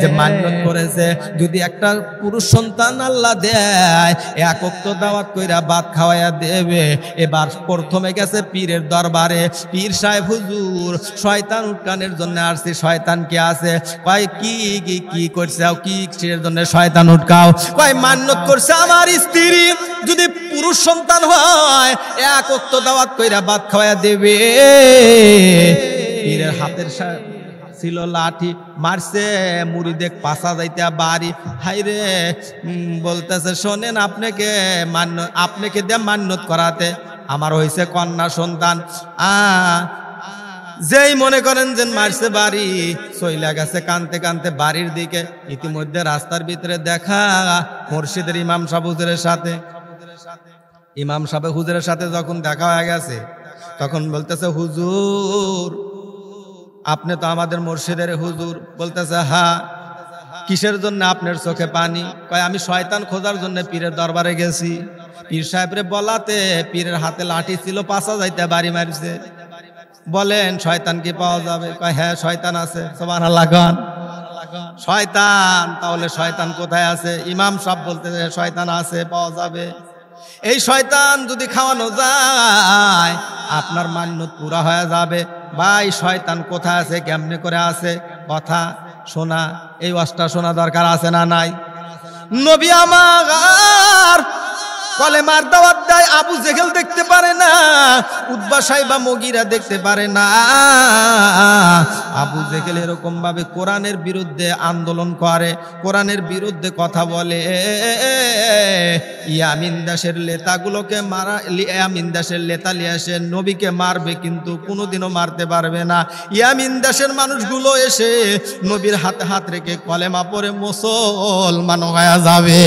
যে মান্যত করেছে যদি একটা পুরুষ সন্তান আল্লাহ দেয় এক ওয়াক্ত দাওয়াত কইরা ভাত খাওয়াইয়া দেবে। এবার প্রথমে গেছে পীরের দরবারে, পীর সাহেব হুজুর শয়তান উৎকানের জন্য আসছে। শয়তান কি আছে? কয় কি কি কি করছে, কি কিসের জন্য শয়তান উৎকাও? কয় মান্যত করছে আমার স্ত্রী যদি পুরুষ সন্তান হয় এক ওয়াক্ত দাওয়াত কইরা ভাত খাওয়াইয়া দেবে। পীরের হাতের ছিল লাঠি, মারছে মুড়িদে পাশা যাইতে বাড়ি। হাইরে বলতেছে, শোনেন আপনাকে দিয়ে মান্যত করাতে আমার হয়েছে কন্যা সন্তান। যেই মনে করেন যে মারছে বাড়ি, চইলা গেছে কানতে কানতে বাড়ির দিকে। ইতিমধ্যে রাস্তার ভিতরে দেখা মুর্শিদের ইমাম সাহেব হুজুরের সাথে। ইমাম সাহেব হুজুরের সাথে যখন দেখা হয়ে গেছে, তখন বলতেছে, হুজুর আপনি তো আমাদের মুর্শিদের হুজুর। বলতেছে, হ্যাঁ। কিসের জন্য আপনার চোখে পানি? কয় আমি শয়তান খোঁজার জন্য পীরের দরবারে গেছি। পীর সাহেবরে বলাতে পীরের হাতে লাঠি ছিল, পাশা যাইতে বাড়ি মারছে। বলেন শয়তান কি পাওয়া যাবে? কয় হ্যাঁ শয়তান আছে। সুবহানাল্লাহ গান। শয়তান, তাহলে শয়তান কোথায় আছে? ইমাম সাহেব বলতেছে শয়তান আছে, পাওয়া যাবে। এই শয়তান যদি খাওয়ানো যায় আপনার মান্যত পুরা হয়ে যাবে। ভাই শয়তান কোথায় আছে, কেমনে করে আছে, কথা শোনা, এই ওয়াজটা শোনা দরকার আছে না নাই? নবী আমার কলেমার দাওয়াত দেয়, আবু জেহেল দেখতে পারে না, উতবা সাইবা মুগীরা দেখতে পারে না। আবু জেহেল এরকম ভাবে কোরআনের বিরুদ্ধে আন্দোলন করে, কোরআনের বিরুদ্ধে কথা বলে। ইয়ামিন দাসের লেতাগুলোকে মারা, ইয়ামিন দাসের লেতা লিয়ে এসে নবীকে মারবে, কিন্তু কোনোদিনও মারতে পারবে না। ইয়ামিন দাসের মানুষগুলো এসে নবীর হাতে হাত রেখে কলেমা পড়ে মুসলমান হয়ে যাবে।